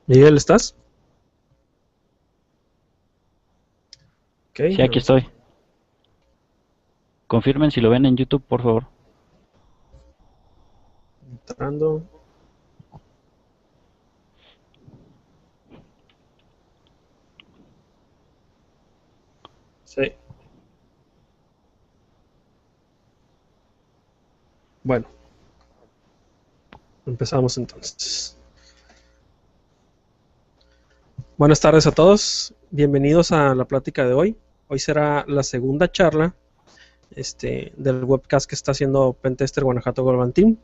Miguel, ¿estás? Ok, Sí, aquí vamos a estoy. Confirmen si lo ven en YouTube, por favor. entrando. Sí, bueno, empezamos entonces. Buenas tardes a todos, bienvenidos a la plática de hoy. Hoy será la segunda charla del webcast que está haciendo Pentester Guanajuato Global Team.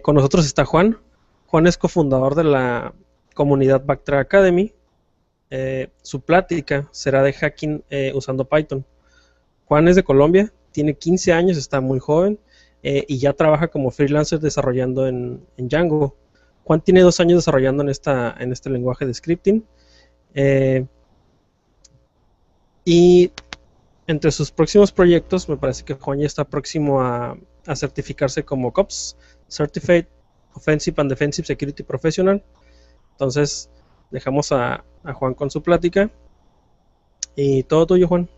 Con nosotros está Juan. Juan es cofundador de la comunidad Backtrack Academy. Su plática será de hacking usando Python. Juan es de Colombia, tiene 15 años, está muy joven y ya trabaja como freelancer desarrollando en Django. Juan tiene 2 años desarrollando en este lenguaje de scripting eh, y entre sus próximos proyectos me parece que Juan ya está próximo a certificarse como COPS, Certified Offensive and Defensive Security Professional. Entonces dejamos a Juan con su plática y todo tuyo, Juan.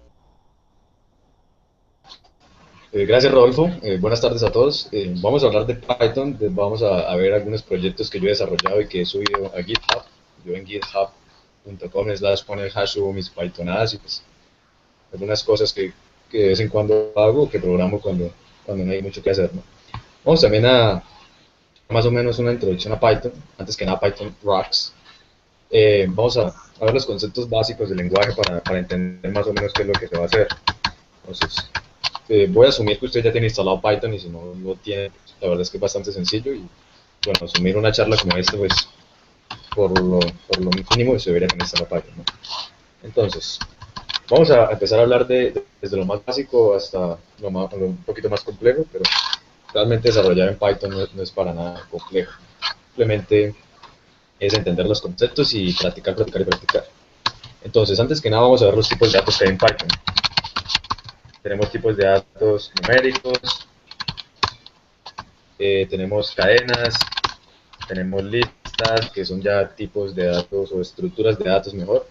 Gracias, Rodolfo. Buenas tardes a todos. Vamos a hablar de Python. Vamos a ver algunos proyectos que yo he desarrollado y que he subido a GitHub. Yo en github.com/ponelhash subo mis Pythonadas y pues algunas cosas que de vez en cuando hago, que programo cuando no hay mucho que hacer, ¿no? Vamos también a más o menos una introducción a Python. Antes que nada, Python Rocks. Vamos a ver los conceptos básicos del lenguaje para entender más o menos qué es lo que se va a hacer. Entonces, voy a asumir que usted ya tiene instalado Python y si no lo tiene, pues, la verdad es que es bastante sencillo y bueno, asumir una charla como esta, pues por lo mínimo se debería tener instalado Python, ¿no? Entonces, vamos a empezar a hablar desde lo más básico hasta lo un poquito más complejo, pero realmente desarrollar en Python no es para nada complejo. Simplemente es entender los conceptos y practicar, practicar y practicar. Entonces, antes que nada vamos a ver los tipos de datos que hay en Python. Tenemos tipos de datos numéricos, tenemos cadenas, tenemos listas, que son ya tipos de datos o estructuras de datos mejor,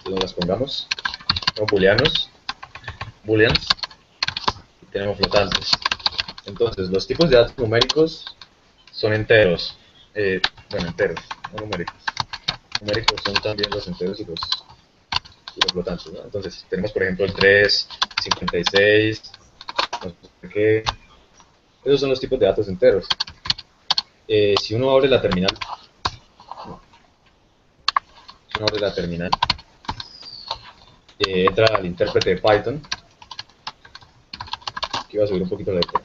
que nos las pongamos. Tenemos booleans, y tenemos flotantes. Entonces, los tipos de datos numéricos son enteros, bueno, enteros, no numéricos. Numéricos son también los enteros y los flotantes, ¿no? Entonces, tenemos por ejemplo el 3, 56, no sé qué. Esos son los tipos de datos enteros. Si uno abre la terminal, entra al intérprete de Python. Aquí voy a subir un poquito la letra.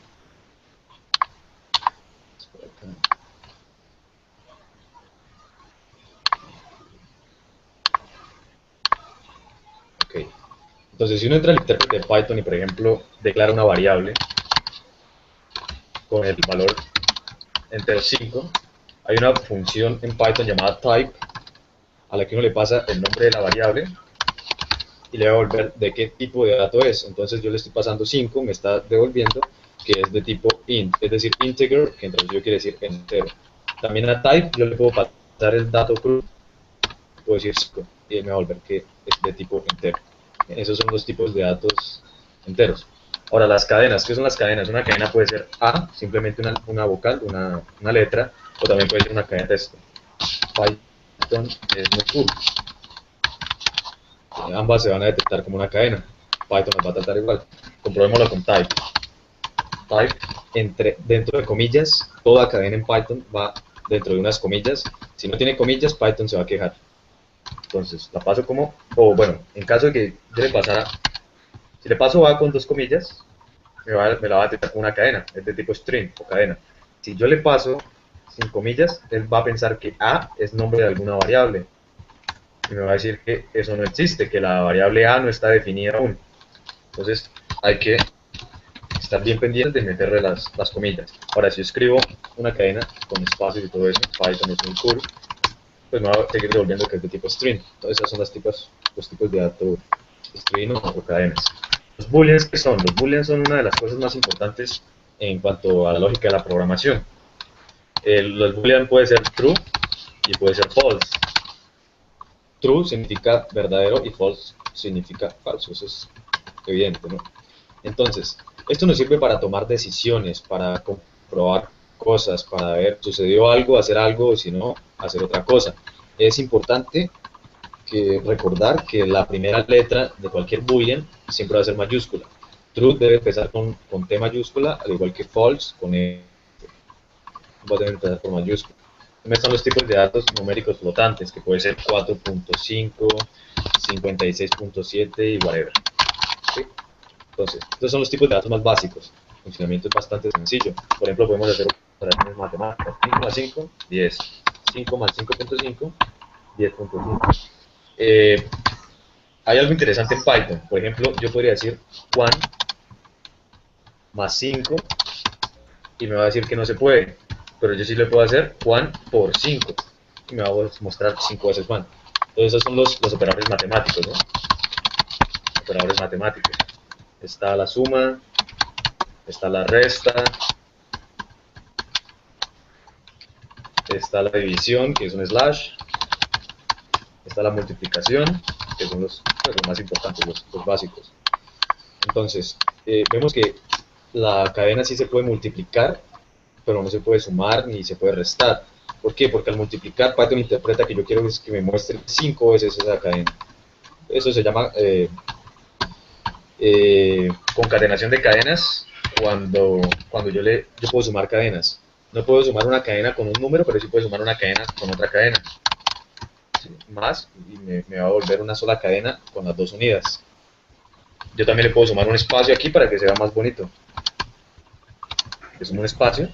Ok. Entonces, si uno entra al intérprete de Python y, por ejemplo, declara una variable con el valor entero 5, hay una función en Python llamada type a la que uno le pasa el nombre de la variable y le va a devolver de qué tipo de dato es. Entonces, yo le estoy pasando 5, me está devolviendo que es de tipo int, es decir, integer, que en traducción quiere decir entero. También a type yo le puedo pasar el dato crudo, puedo decir 5, y él me va a devolver que es de tipo entero. Esos son los tipos de datos enteros. Ahora, las cadenas, ¿qué son las cadenas? Una cadena puede ser A, simplemente una vocal, una letra, o también puede ser una cadena de texto. Python es muy cool. Ambas se van a detectar como una cadena. Python las va a tratar igual. Comprobémoslo con type. Type, dentro de comillas, toda cadena en Python va dentro de unas comillas. Si no tiene comillas, Python se va a quejar. Entonces, la paso como, o bueno, en caso de que yo le pasara, si le paso A con dos comillas, me la va a detectar como una cadena, es de tipo string o cadena. Si yo le paso sin comillas, él va a pensar que A es nombre de alguna variable y me va a decir que eso no existe, que la variable A no está definida aún. Entonces, hay que estar bien pendientes de meterle las comillas. Ahora, si yo escribo una cadena con espacios y todo eso, Python es muy cool, pues me va a seguir devolviendo que es de tipo string. Entonces, esos son los tipos de datos string o cadenas. Los booleans, ¿qué son? Los booleans son una de las cosas más importantes en cuanto a la lógica de la programación. Los boolean puede ser true y puede ser false. True significa verdadero y false significa falso, eso es evidente, ¿no? Entonces, esto nos sirve para tomar decisiones, para comprobar cosas, para ver, sucedió algo, hacer algo, o si no, hacer otra cosa. Es importante recordar que la primera letra de cualquier boolean siempre va a ser mayúscula. True debe empezar con T mayúscula, al igual que false con E. Va a tener que empezar por mayúscula. También están los tipos de datos numéricos flotantes, que puede ser 4.5, 56.7 y whatever. ¿Sí? Entonces, estos son los tipos de datos más básicos. El funcionamiento es bastante sencillo. Por ejemplo, podemos hacer operaciones matemáticas. 5 más 5, 10. 5 más 5.5, 10.5. Hay algo interesante en Python. Por ejemplo, yo podría decir Juan más 5 y me va a decir que no se puede. Pero yo sí le puedo hacer Juan por 5 y me va a mostrar 5 veces Juan. Entonces, esos son los operadores matemáticos, ¿no? Operadores matemáticos. Está la suma, está la resta, está la división, que es un slash, está la multiplicación, que son los más importantes, los básicos. Entonces, vemos que la cadena sí se puede multiplicar, pero no se puede sumar ni se puede restar. ¿Por qué? Porque al multiplicar, Python interpreta que yo quiero que me muestre 5 veces esa cadena. Eso se llama concatenación de cadenas cuando yo puedo sumar cadenas. No puedo sumar una cadena con un número, pero sí puedo sumar una cadena con otra cadena. ¿Sí? Más, y me va a volver una sola cadena con las dos unidas. Yo también le puedo sumar un espacio aquí para que sea más bonito. Le sumo un espacio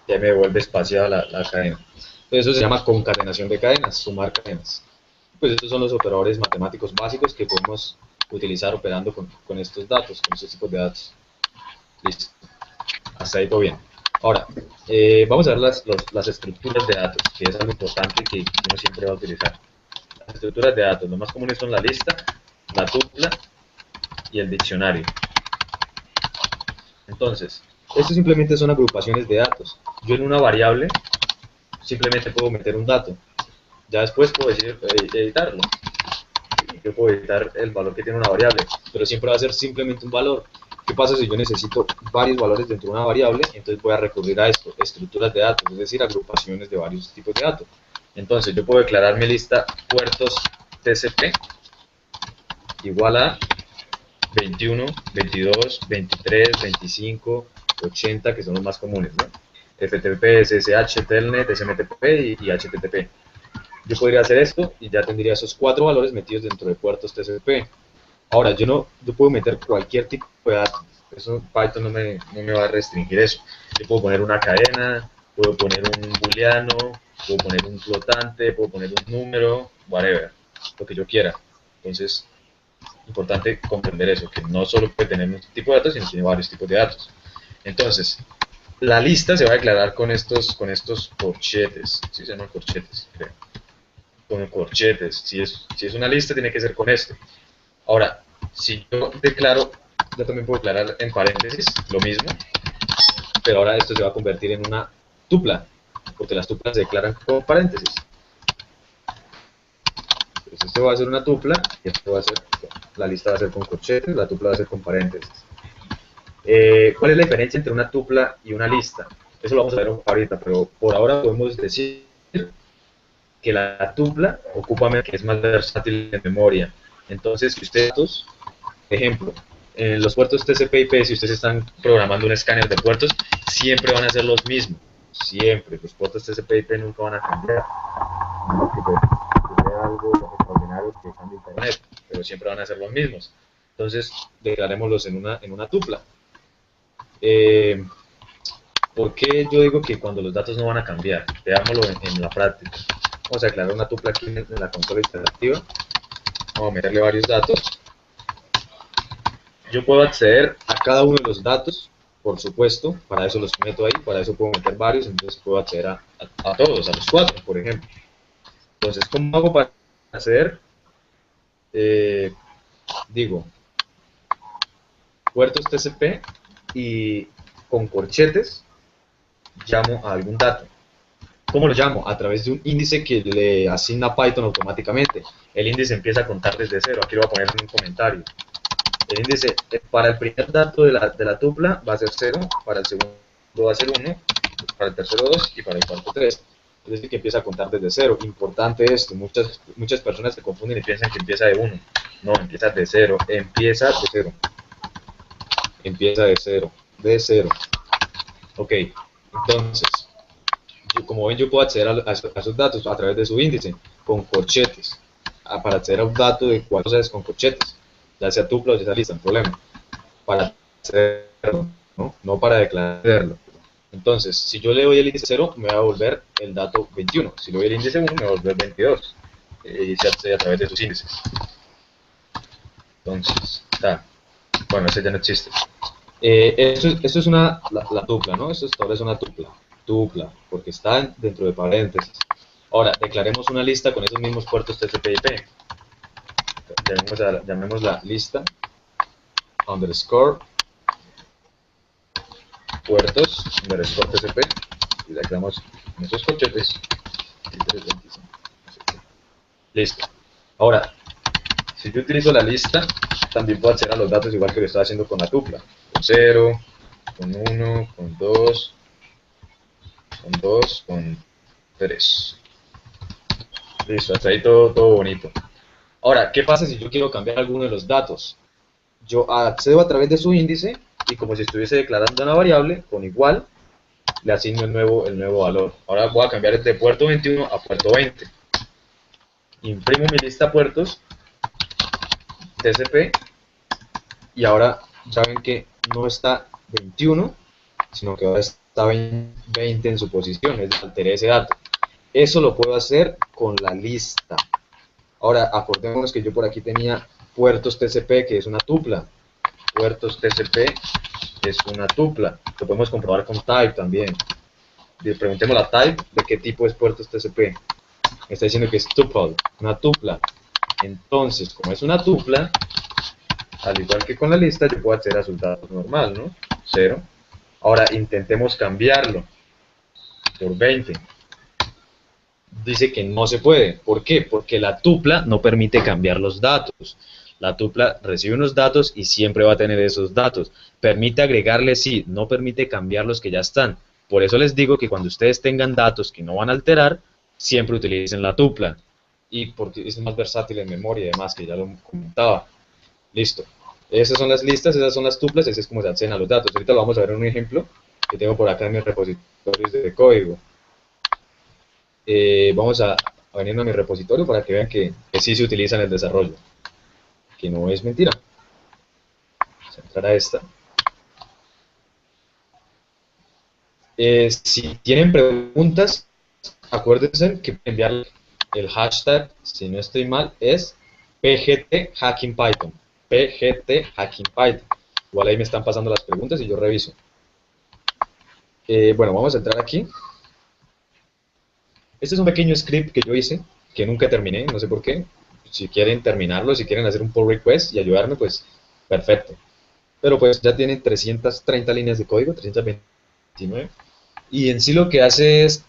y ahí me devuelve espaciada la cadena. Entonces eso se llama concatenación de cadenas, sumar cadenas. Pues estos son los operadores matemáticos básicos que podemos utilizar operando con estos datos, con estos tipos de datos. Listo. Hasta ahí todo bien. Ahora, vamos a ver las estructuras de datos, que es algo importante que uno siempre va a utilizar. Las estructuras de datos, lo más comunes son la lista, la tupla y el diccionario. Entonces, esto simplemente son agrupaciones de datos. Yo en una variable simplemente puedo meter un dato. Ya después puedo decir editarlo. Yo puedo editar el valor que tiene una variable, pero siempre va a ser simplemente un valor. ¿Qué pasa si yo necesito varios valores dentro de una variable? Entonces voy a recurrir a esto, estructuras de datos, es decir, agrupaciones de varios tipos de datos. Entonces yo puedo declarar mi lista puertos TCP igual a 21, 22, 23, 25, 80, que son los más comunes, ¿no? FTP, SSH, Telnet, SMTP y HTTP. Yo podría hacer esto y ya tendría esos 4 valores metidos dentro de puertos TCP. Ahora, yo puedo meter cualquier tipo de datos. Eso Python no me va a restringir eso. Yo puedo poner una cadena, puedo poner un booleano, puedo poner un flotante, puedo poner un número, whatever, lo que yo quiera. Entonces, importante comprender eso, que no solo puede tener un tipo de datos, sino tiene varios tipos de datos. Entonces, la lista se va a declarar con estos corchetes, ¿sí? Se llaman corchetes, creo. Con corchetes, si es una lista tiene que ser con este. Ahora, si yo declaro, yo también puedo declarar en paréntesis lo mismo, pero ahora esto se va a convertir en una tupla, porque las tuplas se declaran con paréntesis. Entonces esto va a ser una tupla, y esto va a ser, la lista va a ser con corchetes, la tupla va a ser con paréntesis. ¿Cuál es la diferencia entre una tupla y una lista? Eso lo vamos a ver ahorita, pero por ahora podemos decir que la tupla ocupa que es más versátil en memoria. Entonces, si ustedes, ejemplo, en los puertos TCP/IP, si ustedes están programando un escáner de puertos, siempre van a ser los mismos. Siempre. Los puertos TCP/IP nunca van a cambiar. No que sea algo extraordinario que cambie internet, pero siempre van a ser los mismos. Entonces, declarémoslos en una tupla. ¿Por qué yo digo que cuando los datos no van a cambiar? Veámoslo en la práctica. Vamos a declarar una tupla aquí en la consola interactiva. Vamos a meterle varios datos. Yo puedo acceder a cada uno de los datos, por supuesto, para eso los meto ahí, para eso puedo meter varios, entonces puedo acceder a todos, a los 4, por ejemplo. Entonces, ¿cómo hago para acceder? Digo, puertos TCP y con corchetes llamo a algún dato. ¿Cómo lo llamo? A través de un índice que le asigna Python automáticamente. El índice empieza a contar desde cero. Aquí lo voy a poner en un comentario. El índice para el primer dato de la tupla va a ser 0, para el segundo va a ser 1, para el tercero 2 y para el cuarto 3. Es decir, que empieza a contar desde 0. Importante esto, muchas personas se confunden y piensan que empieza de 1. No, empieza de 0, empieza de 0. Empieza de 0, de 0. Ok, entonces, como ven, yo puedo acceder a esos datos a través de su índice, con corchetes. Para acceder a un dato de cuatro cosas con corchetes, ya sea tupla o ya sea lista, no hay problema. Para hacerlo, no para declararlo. Entonces, si yo le doy el índice 0, me va a volver el dato 21. Si le doy el índice 1, me va a volver 22. Y se accede a través de sus índices. Entonces, bueno, ese ya no existe. Esto es la tupla, ¿no? Esto ahora es una tupla, porque está dentro de paréntesis. Ahora, declaremos una lista con esos mismos puertos TCP/IP. Llamémosla lista underscore puertos underscore TCP y declaramos esos corchetes. Listo. Ahora, si yo utilizo la lista, también puedo acceder a los datos igual que lo estaba haciendo con la tupla. Con 0, con 1, con 2, con 3. Listo, hasta ahí todo bonito. Ahora, ¿qué pasa si yo quiero cambiar alguno de los datos? Yo accedo a través de su índice y como si estuviese declarando una variable, con igual, le asigno el nuevo valor. Ahora voy a cambiar de puerto 21 a puerto 20. Imprimo mi lista puertos TCP y ahora saben que no está 21, sino que ahora está 20 en su posición, es decir, alteré ese dato. Eso lo puedo hacer con la lista. Ahora, acordémonos que yo por aquí tenía puertos TCP, que es una tupla. Puertos TCP es una tupla. Lo podemos comprobar con type también. Preguntemos la type de qué tipo es puertos TCP. Me está diciendo que es tuple, una tupla. Entonces, como es una tupla, al igual que con la lista, yo puedo acceder a sus datos normal, ¿no? 0. Ahora, intentemos cambiarlo por 20. Dice que no se puede. ¿Por qué? Porque la tupla no permite cambiar los datos. La tupla recibe unos datos y siempre va a tener esos datos. Permite agregarle, sí, no permite cambiar los que ya están. Por eso les digo que cuando ustedes tengan datos que no van a alterar, siempre utilicen la tupla. Y porque es más versátil en memoria y demás, que ya lo comentaba. Listo. Esas son las listas, esas son las tuplas, ese es como se acceden a los datos. Ahorita lo vamos a ver en un ejemplo que tengo por acá en mis repositorios de código. Vamos a venir a mi repositorio para que vean que sí se utiliza en el desarrollo, que no es mentira. Vamos a entrar a esta. Si tienen preguntas, acuérdense que enviar el hashtag, si no estoy mal, es pgthackingpython. pgthackingpython. Igual ahí me están pasando las preguntas y yo reviso. Bueno, vamos a entrar aquí. Este es un pequeño script que yo hice, que nunca terminé, no sé por qué. Si quieren terminarlo, si quieren hacer un pull request y ayudarme, pues perfecto. Pero pues ya tiene 330 líneas de código, 329. Y en sí lo que hace es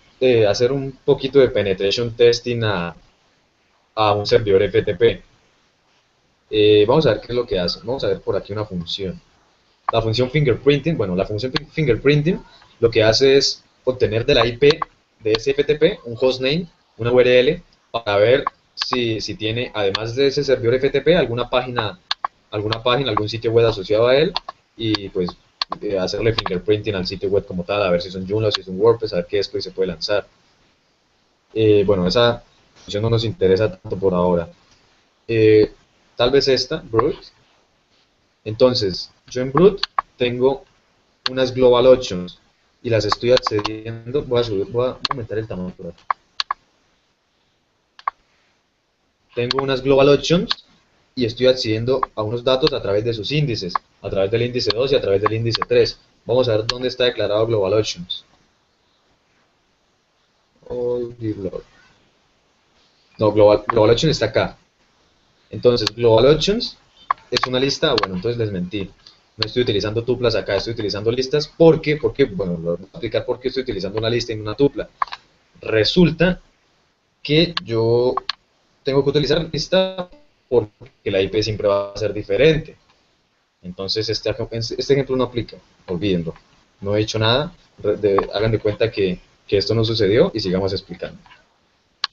hacer un poquito de penetration testing a un servidor FTP. Vamos a ver qué es lo que hace. Vamos a ver por aquí una función. La función fingerprinting, bueno, la función fingerprinting lo que hace es obtener de la IP de ese FTP un hostname, una URL, para ver si tiene, además de ese servidor FTP, alguna página, algún sitio web asociado a él, y pues hacerle fingerprinting al sitio web como tal, a ver si son Joomla, si es un WordPress, a ver qué exploit se puede lanzar. Bueno, esa función no nos interesa tanto por ahora. Tal vez esta, Brute. Entonces, yo en Brute tengo unas global options y las estoy accediendo. Voy a aumentar el tamaño por aquí. Tengo unas global options y estoy accediendo a unos datos a través de sus índices, a través del índice 2 y a través del índice 3. Vamos a ver dónde está declarado global options. No, global options está acá. Entonces, global options es una lista. Bueno, entonces les mentí. No estoy utilizando tuplas acá, estoy utilizando listas. ¿Por qué? Porque, bueno, lo voy a explicar por qué estoy utilizando una lista y no una tupla. Resulta que yo tengo que utilizar lista porque la IP siempre va a ser diferente. Entonces este ejemplo no aplica, olvídenlo. No he hecho nada, hagan de cuenta que esto no sucedió y sigamos explicando.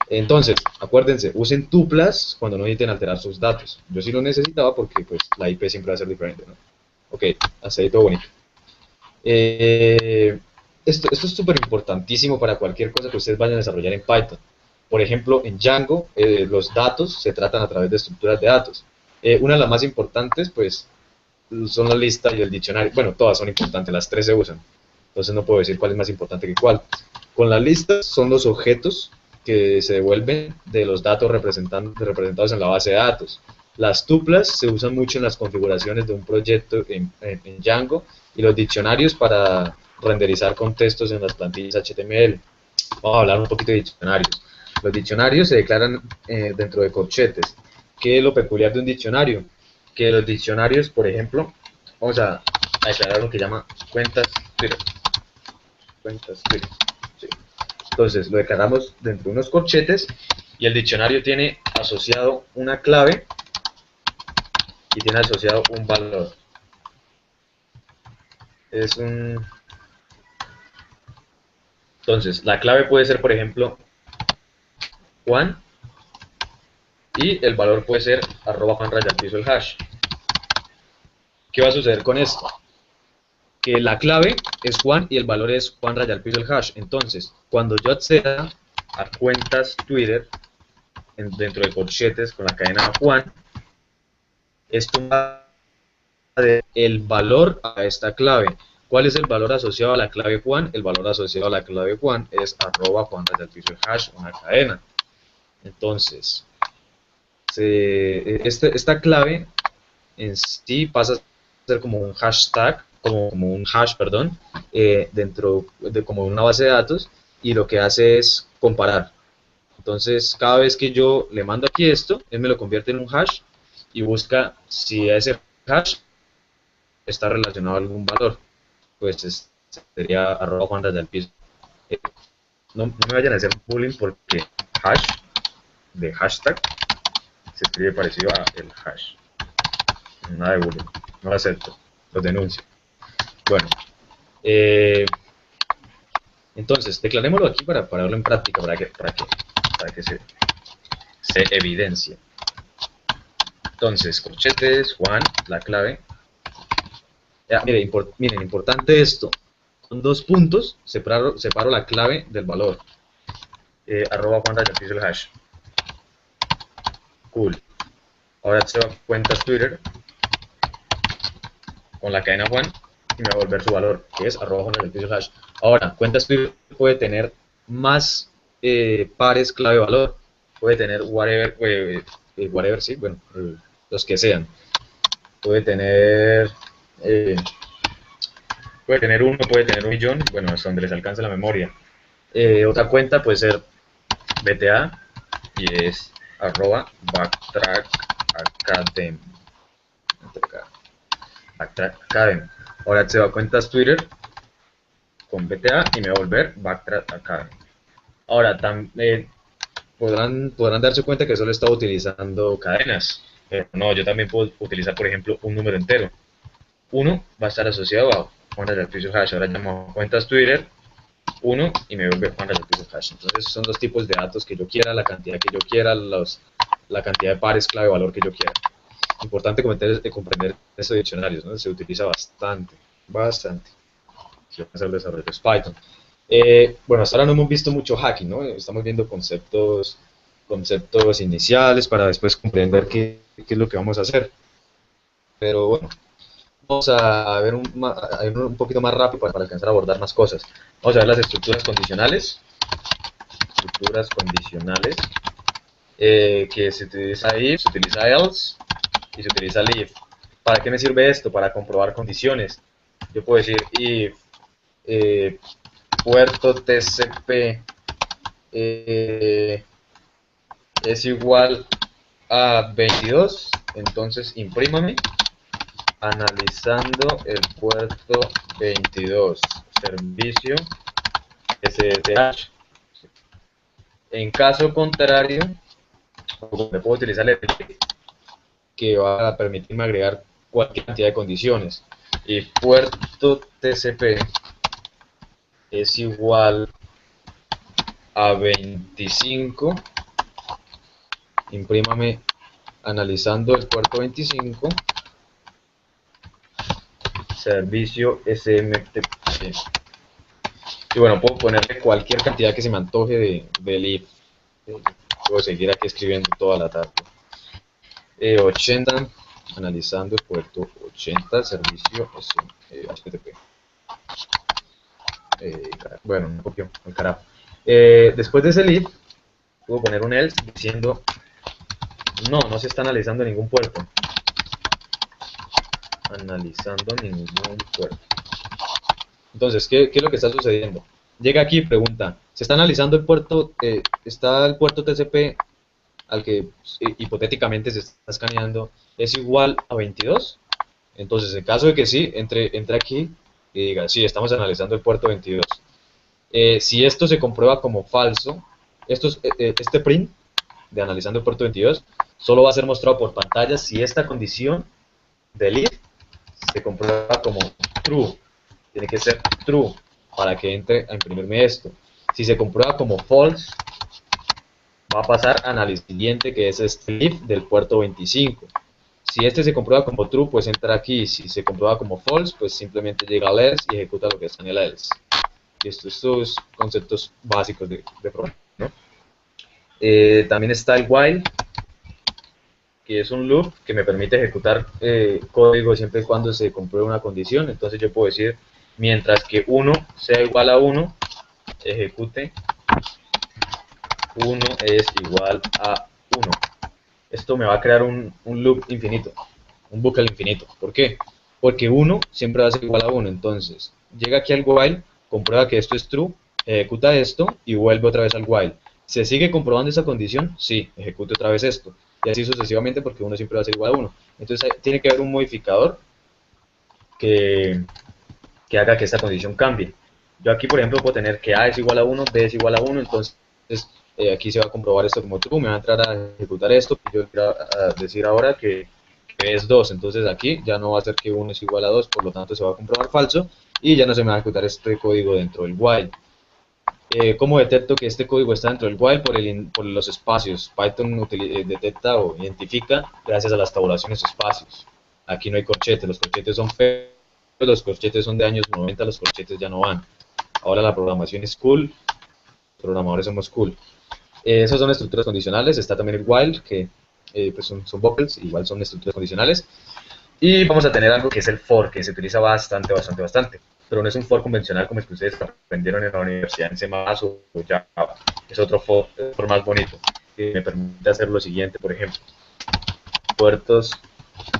Entonces, acuérdense, usen tuplas cuando no necesiten alterar sus datos. Yo sí lo necesitaba porque pues la IP siempre va a ser diferente, ¿no? Ok, hasta ahí todo bonito. Esto es súper importantísimo para cualquier cosa que ustedes vayan a desarrollar en Python. Por ejemplo, en Django, los datos se tratan a través de estructuras de datos. Una de las más importantes, pues, son la lista y el diccionario. Bueno, todas son importantes, las tres se usan. Entonces no puedo decir cuál es más importante que cuál. Con la lista son los objetos que se devuelven de los datos representados en la base de datos. Las tuplas se usan mucho en las configuraciones de un proyecto en Django y los diccionarios para renderizar contextos en las plantillas HTML. Vamos a hablar un poquito de diccionarios. Los diccionarios se declaran dentro de corchetes. ¿Qué es lo peculiar de un diccionario? Que los diccionarios, por ejemplo, vamos a declarar lo que llama cuentas Twitter. Cuentas Twitter. Sí. Entonces lo declaramos dentro de unos corchetes y el diccionario tiene asociado una clave y tiene asociado un valor. Entonces, la clave puede ser, por ejemplo, Juan, y el valor puede ser @Juan _ el hash. ¿Qué va a suceder con esto? Que la clave es Juan y el valor es Juan _ el hash. Entonces, cuando yo acceda a cuentas Twitter dentro de corchetes con la cadena Juan, esto va a dar el valor a esta clave. ¿Cuál es el valor asociado a la clave Juan? El valor asociado a la clave Juan es @Juan _ el hash, una cadena. Entonces, esta clave en sí pasa a ser como un hashtag, como un hash, perdón, dentro de como una base de datos, y lo que hace es comparar. Entonces, cada vez que yo le mando aquí esto, él me lo convierte en un hash y busca si ese hash está relacionado a algún valor. Pues sería @Juan _ no me vayan a hacer bullying porque hash de hashtag se escribe parecido a el hash. Nada de bullying, no lo acepto, los denuncio. Bueno, entonces declarémoslo aquí para verlo en práctica, para que se evidencie. Entonces, corchetes, Juan, la clave. Ya, miren, importante esto. Con 2 puntos separo la clave del valor. @Juan _ el hash. Cool. Ahora se va a cuentas Twitter con la cadena Juan y me va a volver su valor, que es @Juan _ el hash. Ahora, cuentas Twitter puede tener más pares clave valor. Puede tener whatever, sí, bueno, los que sean. Puede tener uno, puede tener 1.000.000, bueno, hasta donde les alcance la memoria. Otra cuenta puede ser BTA y es @backtrackacademy. Backtrack Ahora se va a cuentas Twitter con BTA y me va a volver Backtrack Academy. Ahora también podrán darse cuenta que solo estaba utilizando cadenas. Pero no, yo también puedo utilizar, por ejemplo, un número entero. 1 va a estar asociado a Juan _ hash. Ahora llamo cuentas Twitter 1 y me vuelve Juan _ hash. Entonces son los tipos de datos que yo quiera, la cantidad que yo quiera, la cantidad de pares clave valor que yo quiera. Importante comprender estos diccionarios, ¿no? Se utiliza bastante. Si van a hacer desarrollos Python. Bueno, hasta ahora no hemos visto mucho hacking, ¿no? Estamos viendo conceptos iniciales para después comprender qué es lo que vamos a hacer. Pero bueno, vamos a ver un poquito más rápido para alcanzar a abordar más cosas. Vamos a ver las estructuras condicionales. Que se utiliza if, se utiliza else y se utiliza leave. ¿Para qué me sirve esto? Para comprobar condiciones. Yo puedo decir if puerto TCP es igual a 22, entonces imprímame analizando el puerto 22, servicio SSH. En caso contrario, me puedo utilizar el que va a permitirme agregar cualquier cantidad de condiciones. Y puerto TCP es igual a 25. Imprímame analizando el puerto 25, servicio SMTP. Y bueno, puedo ponerle cualquier cantidad que se me antoje de if. Puedo seguir aquí escribiendo toda la tarde. 80, analizando el puerto 80, servicio HTTP. Bueno, no copió, el carajo. Después de ese if, puedo poner un else diciendo no se está analizando ningún puerto. Analizando ningún puerto. Entonces, ¿qué es lo que está sucediendo? Llega aquí y pregunta, ¿se está analizando el puerto? ¿Está el puerto TCP al que hipotéticamente se está escaneando es igual a 22? Entonces, en caso de que sí, entre aquí y diga, sí, estamos analizando el puerto 22. Si esto se comprueba como falso, este print de analizando el puerto 22 solo va a ser mostrado por pantalla si esta condición del if se comprueba como true. Tiene que ser true para que entre a imprimirme esto. Si se comprueba como false, va a pasar a análisis siguiente, que es este if del puerto 25. Si este se comprueba como true, pues entra aquí. Si se comprueba como false, pues simplemente llega al else y ejecuta lo que está en el else. Y estos conceptos básicos de programa, ¿no? También está el while, que es un loop que me permite ejecutar código siempre y cuando se compruebe una condición. Entonces yo puedo decir, mientras que 1 sea igual a 1, ejecute 1 es igual a 1. Esto me va a crear un loop infinito, un bucle infinito. ¿Por qué? Porque 1 siempre va a ser igual a 1. Entonces, llega aquí al while, comprueba que esto es true, ejecuta esto y vuelve otra vez al while. ¿Se sigue comprobando esa condición? Sí, ejecute otra vez esto. Y así sucesivamente, porque 1 siempre va a ser igual a 1. Entonces, tiene que haber un modificador que haga que esta condición cambie. Yo aquí, por ejemplo, puedo tener que A es igual a 1, B es igual a 1, entonces aquí se va a comprobar esto como true, me va a entrar a ejecutar esto, y yo quiero decir ahora que es 2, entonces aquí ya no va a ser que 1 es igual a 2, por lo tanto se va a comprobar falso, y ya no se me va a ejecutar este código dentro del while. ¿Cómo detecto que este código está dentro del while? Por los espacios. Python detecta o identifica gracias a las tabulaciones espacios. Aquí no hay corchetes, los corchetes son feos, los corchetes son de años 90, los corchetes ya no van. Ahora la programación es cool, los programadores somos cool. Esas son estructuras condicionales, está también el while, que pues son vocals, igual son estructuras condicionales. Y vamos a tener algo que es el for, que se utiliza bastante, pero no es un for convencional como el que ustedes aprendieron en la universidad en C++ o Java. Es otro for más bonito, que me permite hacer lo siguiente, por ejemplo, puertos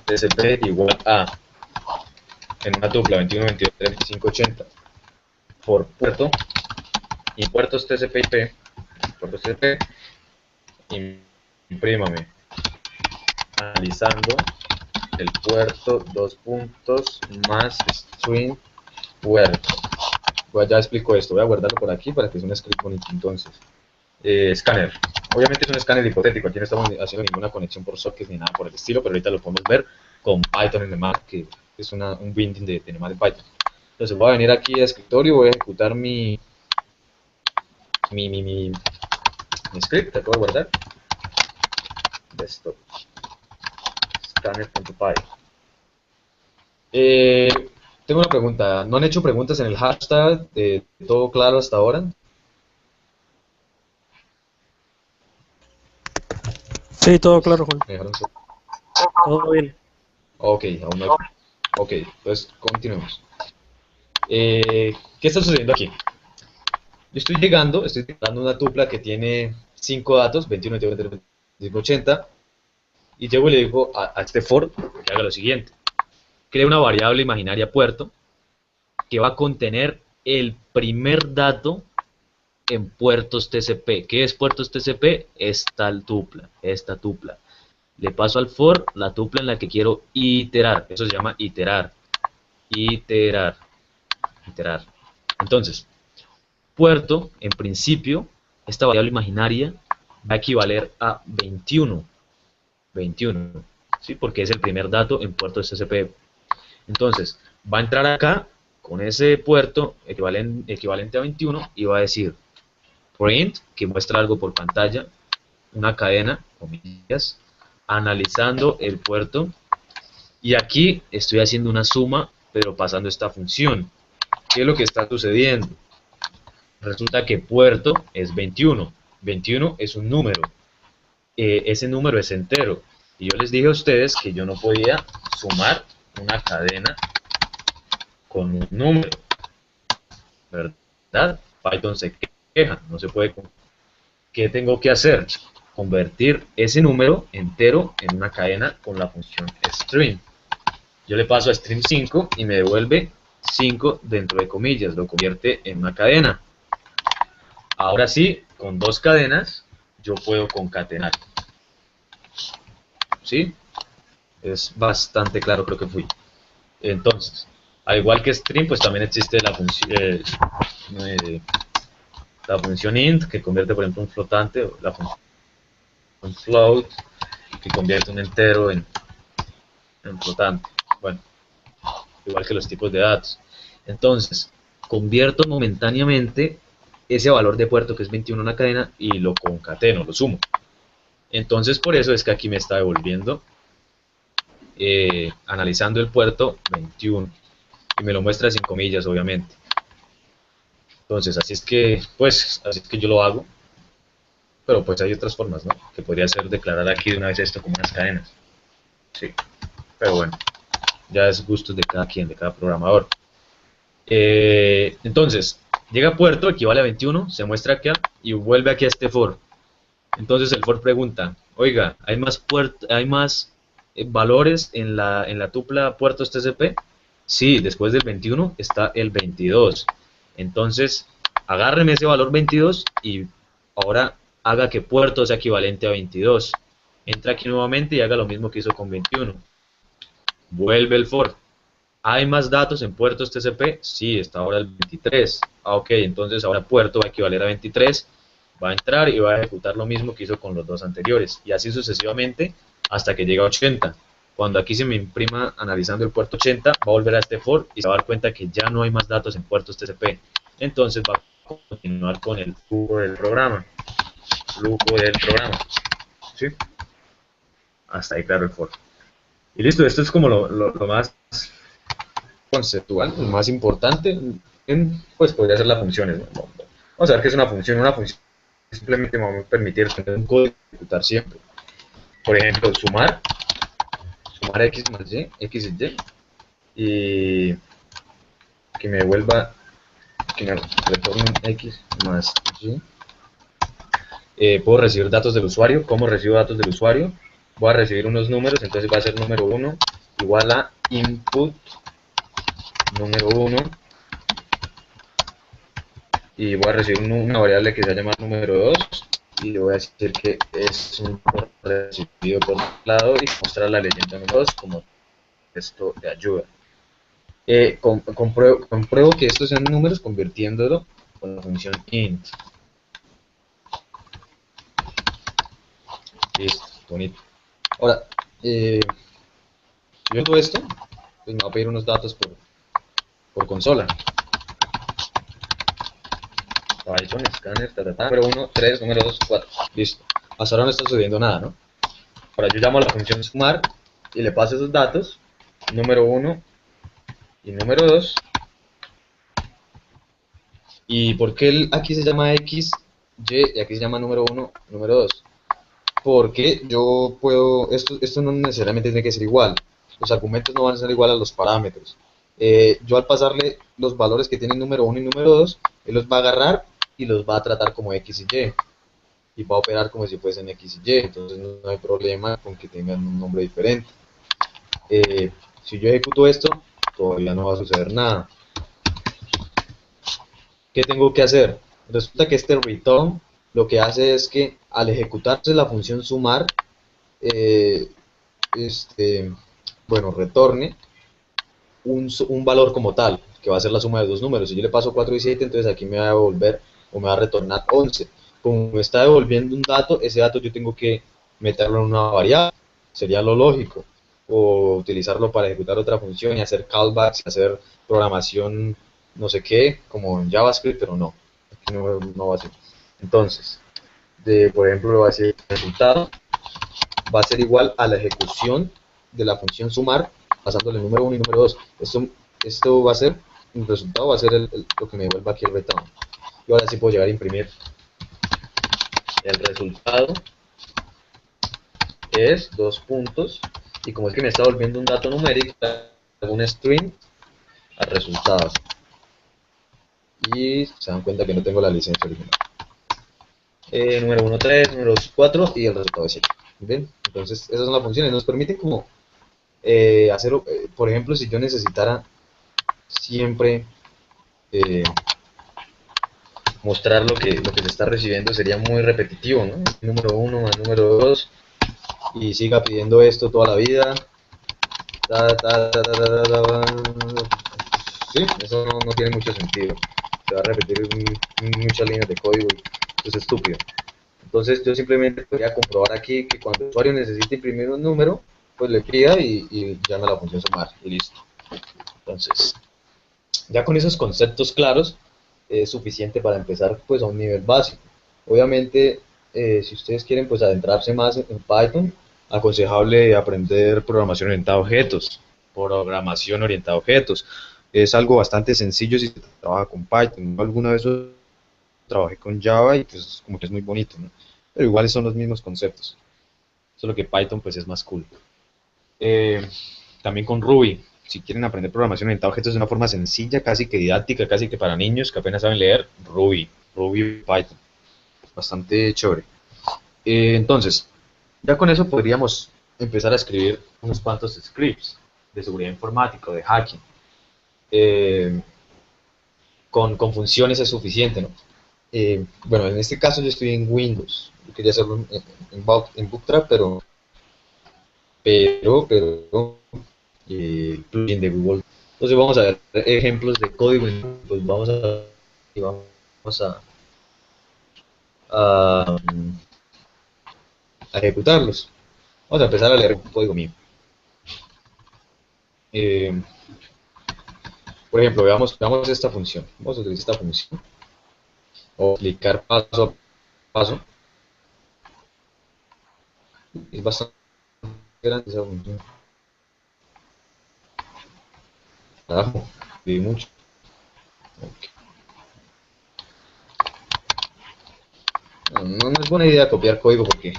TCP igual a, en una tupla 21, 22, 25, 80, por puerto, y puertos TCP/IP, puertos TCP, imprímame, analizando el puerto, dos puntos, más string puerto. Ya explico esto, voy a guardarlo por aquí para que sea un script bonito. Entonces, escáner. Obviamente es un escáner hipotético, aquí no estamos haciendo ninguna conexión por sockets ni nada por el estilo, pero ahorita lo podemos ver con Python en Nmap, que es un binding de Nmap de Python. Entonces voy a venir aquí a escritorio, voy a ejecutar mi script, que acabo de guardar. Desktop. Scanner.py. Tengo una pregunta. ¿No han hecho preguntas en el hashtag de todo claro hasta ahora? Sí, todo claro, Juan. Me dejaron solo. Todo bien. Ok, aún no. Ok, entonces continuemos. ¿Qué está sucediendo aquí? Yo estoy llegando una tupla que tiene 5 datos, 21, 22, 25, 80, y llego y le digo a este for que haga lo siguiente. Crea una variable imaginaria puerto que va a contener el primer dato en puertos TCP. ¿Qué es puertos TCP? Esta tupla. Le paso al for la tupla en la que quiero iterar. Eso se llama iterar. Iterar. Entonces, puerto, en principio, esta variable imaginaria va a equivaler a 21. 21, ¿sí? Porque es el primer dato en puertos TCP. Entonces, va a entrar acá con ese puerto equivalente a 21 y va a decir print, que muestra algo por pantalla, una cadena, comillas, analizando el puerto, y aquí estoy haciendo una suma, pero pasando esta función. ¿Qué es lo que está sucediendo? Resulta que puerto es 21. 21 es un número. Ese número es entero. Y yo les dije a ustedes que yo no podía sumar una cadena con un número, ¿verdad? Python se queja, no se puede. ¿Qué tengo que hacer? Convertir ese número entero en una cadena con la función string. Yo le paso a string 5 y me devuelve 5 dentro de comillas, lo convierte en una cadena. Ahora sí, con dos cadenas yo puedo concatenar. ¿Sí? Es bastante claro, creo que fui. Entonces, al igual que string, pues también existe la función int, que convierte, por ejemplo, un flotante, o la función float, que convierte un entero en flotante. Bueno, igual que los tipos de datos. Entonces, convierto momentáneamente ese valor de puerto, que es 21 en una cadena, y lo concateno, lo sumo. Entonces, por eso es que aquí me está devolviendo, analizando el puerto 21, y me lo muestra sin comillas, obviamente. Entonces, así es que yo lo hago, pero pues hay otras formas, ¿no? Que podría ser declarar aquí de una vez esto como unas cadenas. Sí, pero bueno, ya es gustos de cada quien, de cada programador. Entonces, llega a puerto, equivale a 21, se muestra acá y vuelve aquí a este for. Entonces el for pregunta, oiga, ¿hay más valores en la tupla puertos TCP? Sí, después del 21 está el 22. Entonces, agárreme ese valor 22 y ahora haga que puerto sea equivalente a 22. Entra aquí nuevamente y haga lo mismo que hizo con 21. Vuelve el for. ¿Hay más datos en puertos TCP? Sí, está ahora el 23. Ok, entonces ahora puerto va a equivaler a 23. Va a entrar y va a ejecutar lo mismo que hizo con los dos anteriores. Y así sucesivamente hasta que llegue a 80. Cuando aquí se me imprima analizando el puerto 80, va a volver a este for y se va a dar cuenta que ya no hay más datos en puertos TCP. Entonces va a continuar con el flujo del programa. ¿Sí? Hasta ahí claro el for. Y listo, esto es como lo más conceptual, lo más importante, pues podría ser las funciones, ¿no? Vamos a ver qué es una función. Una función simplemente me va a permitir tener un código y ejecutar siempre. Por ejemplo, sumar x más y, x y y que me devuelva, que me retorne x más y. Puedo recibir datos del usuario. ¿Cómo recibo datos del usuario? Voy a recibir unos números, entonces va a ser número 1 igual a input número 1 y voy a recibir una variable que se va a llamar número 2 y le voy a decir que es un recibido por un lado y mostrar la leyenda número 2 como texto de ayuda. Compruebo que estos sean números convirtiéndolo con la función int. Listo, bonito. Ahora, si yo todo esto, pues me va a pedir unos datos por consola. Python, scanner, número 1, 3, número 2, 4. Listo. Hasta ahora no está sucediendo nada, ¿no? Ahora yo llamo a la función sumar y le paso esos datos, número 1 y número 2. ¿Y por qué aquí se llama x, y aquí se llama número 1, número 2? Porque yo puedo, esto no necesariamente tiene que ser igual. Los argumentos no van a ser igual a los parámetros. Yo al pasarle los valores que tienen número 1 y número 2, él los va a agarrar y los va a tratar como x y y. Y va a operar como si fuesen x y y. Entonces no hay problema con que tengan un nombre diferente. Si yo ejecuto esto, todavía no va a suceder nada. ¿Qué tengo que hacer? Resulta que este return lo que hace es que al ejecutarse la función sumar, retorne un valor como tal, que va a ser la suma de dos números. Si yo le paso 4 y 7, entonces aquí me va a devolver o me va a retornar 11. como me está devolviendo un dato, ese dato yo tengo que meterlo en una variable, sería lo lógico, o utilizarlo para ejecutar otra función y hacer callbacks, y hacer programación no sé qué, como en JavaScript, pero no, aquí no va a ser. Entonces, por ejemplo, va a ser el resultado, va a ser igual a la ejecución de la función sumar, pasándole el número 1 y número 2. Esto va a ser, el resultado va a ser lo que me devuelva aquí el return. Y ahora sí puedo llegar a imprimir el resultado, es dos puntos, y como es que me está volviendo un dato numérico, hago un string al resultado. Y se dan cuenta que no tengo la licencia original. Número 1, 3, número 4 y el resultado es 7. ¿Ven? Entonces esas son las funciones, nos permiten como hacer, por ejemplo, si yo necesitara siempre mostrar lo que se está recibiendo, sería muy repetitivo, ¿no? Número 1 más número 2 y siga pidiendo esto toda la vida. Sí, eso no tiene mucho sentido. Se va a repetir muchas líneas de código y es estúpido. Entonces yo simplemente podría comprobar aquí que cuando el usuario necesite imprimir un número, pues le pida y llame a la función sumar y listo. Entonces, ya con esos conceptos claros es suficiente para empezar pues a un nivel básico. Obviamente, si ustedes quieren pues adentrarse más en Python, aconsejable aprender programación orientada a objetos. Programación orientada a objetos. Es algo bastante sencillo si se trabaja con Python. Alguna vez trabajé con Java y pues como que es muy bonito, ¿no? Pero igual son los mismos conceptos. Solo que Python pues es más cool. También con Ruby. Si quieren aprender programación orientada a objetos de una forma sencilla, casi que didáctica, casi que para niños que apenas saben leer, Ruby y Python. Bastante chévere. Entonces, ya con eso podríamos empezar a escribir unos cuantos scripts de seguridad informática, de hacking. Con funciones es suficiente, ¿no? Bueno, en este caso yo estoy en Windows. Yo quería hacerlo en Bootstrap, pero plugin de Google. Entonces vamos a ver ejemplos de código. Pues vamos a, a ejecutarlos. Vamos a empezar a leer un código mío. Por ejemplo, veamos esta función. Vamos a utilizar esta función. O aplicar paso a paso. Es bastante grande esa función. Carajo, vi mucho. Okay. No es buena idea copiar código porque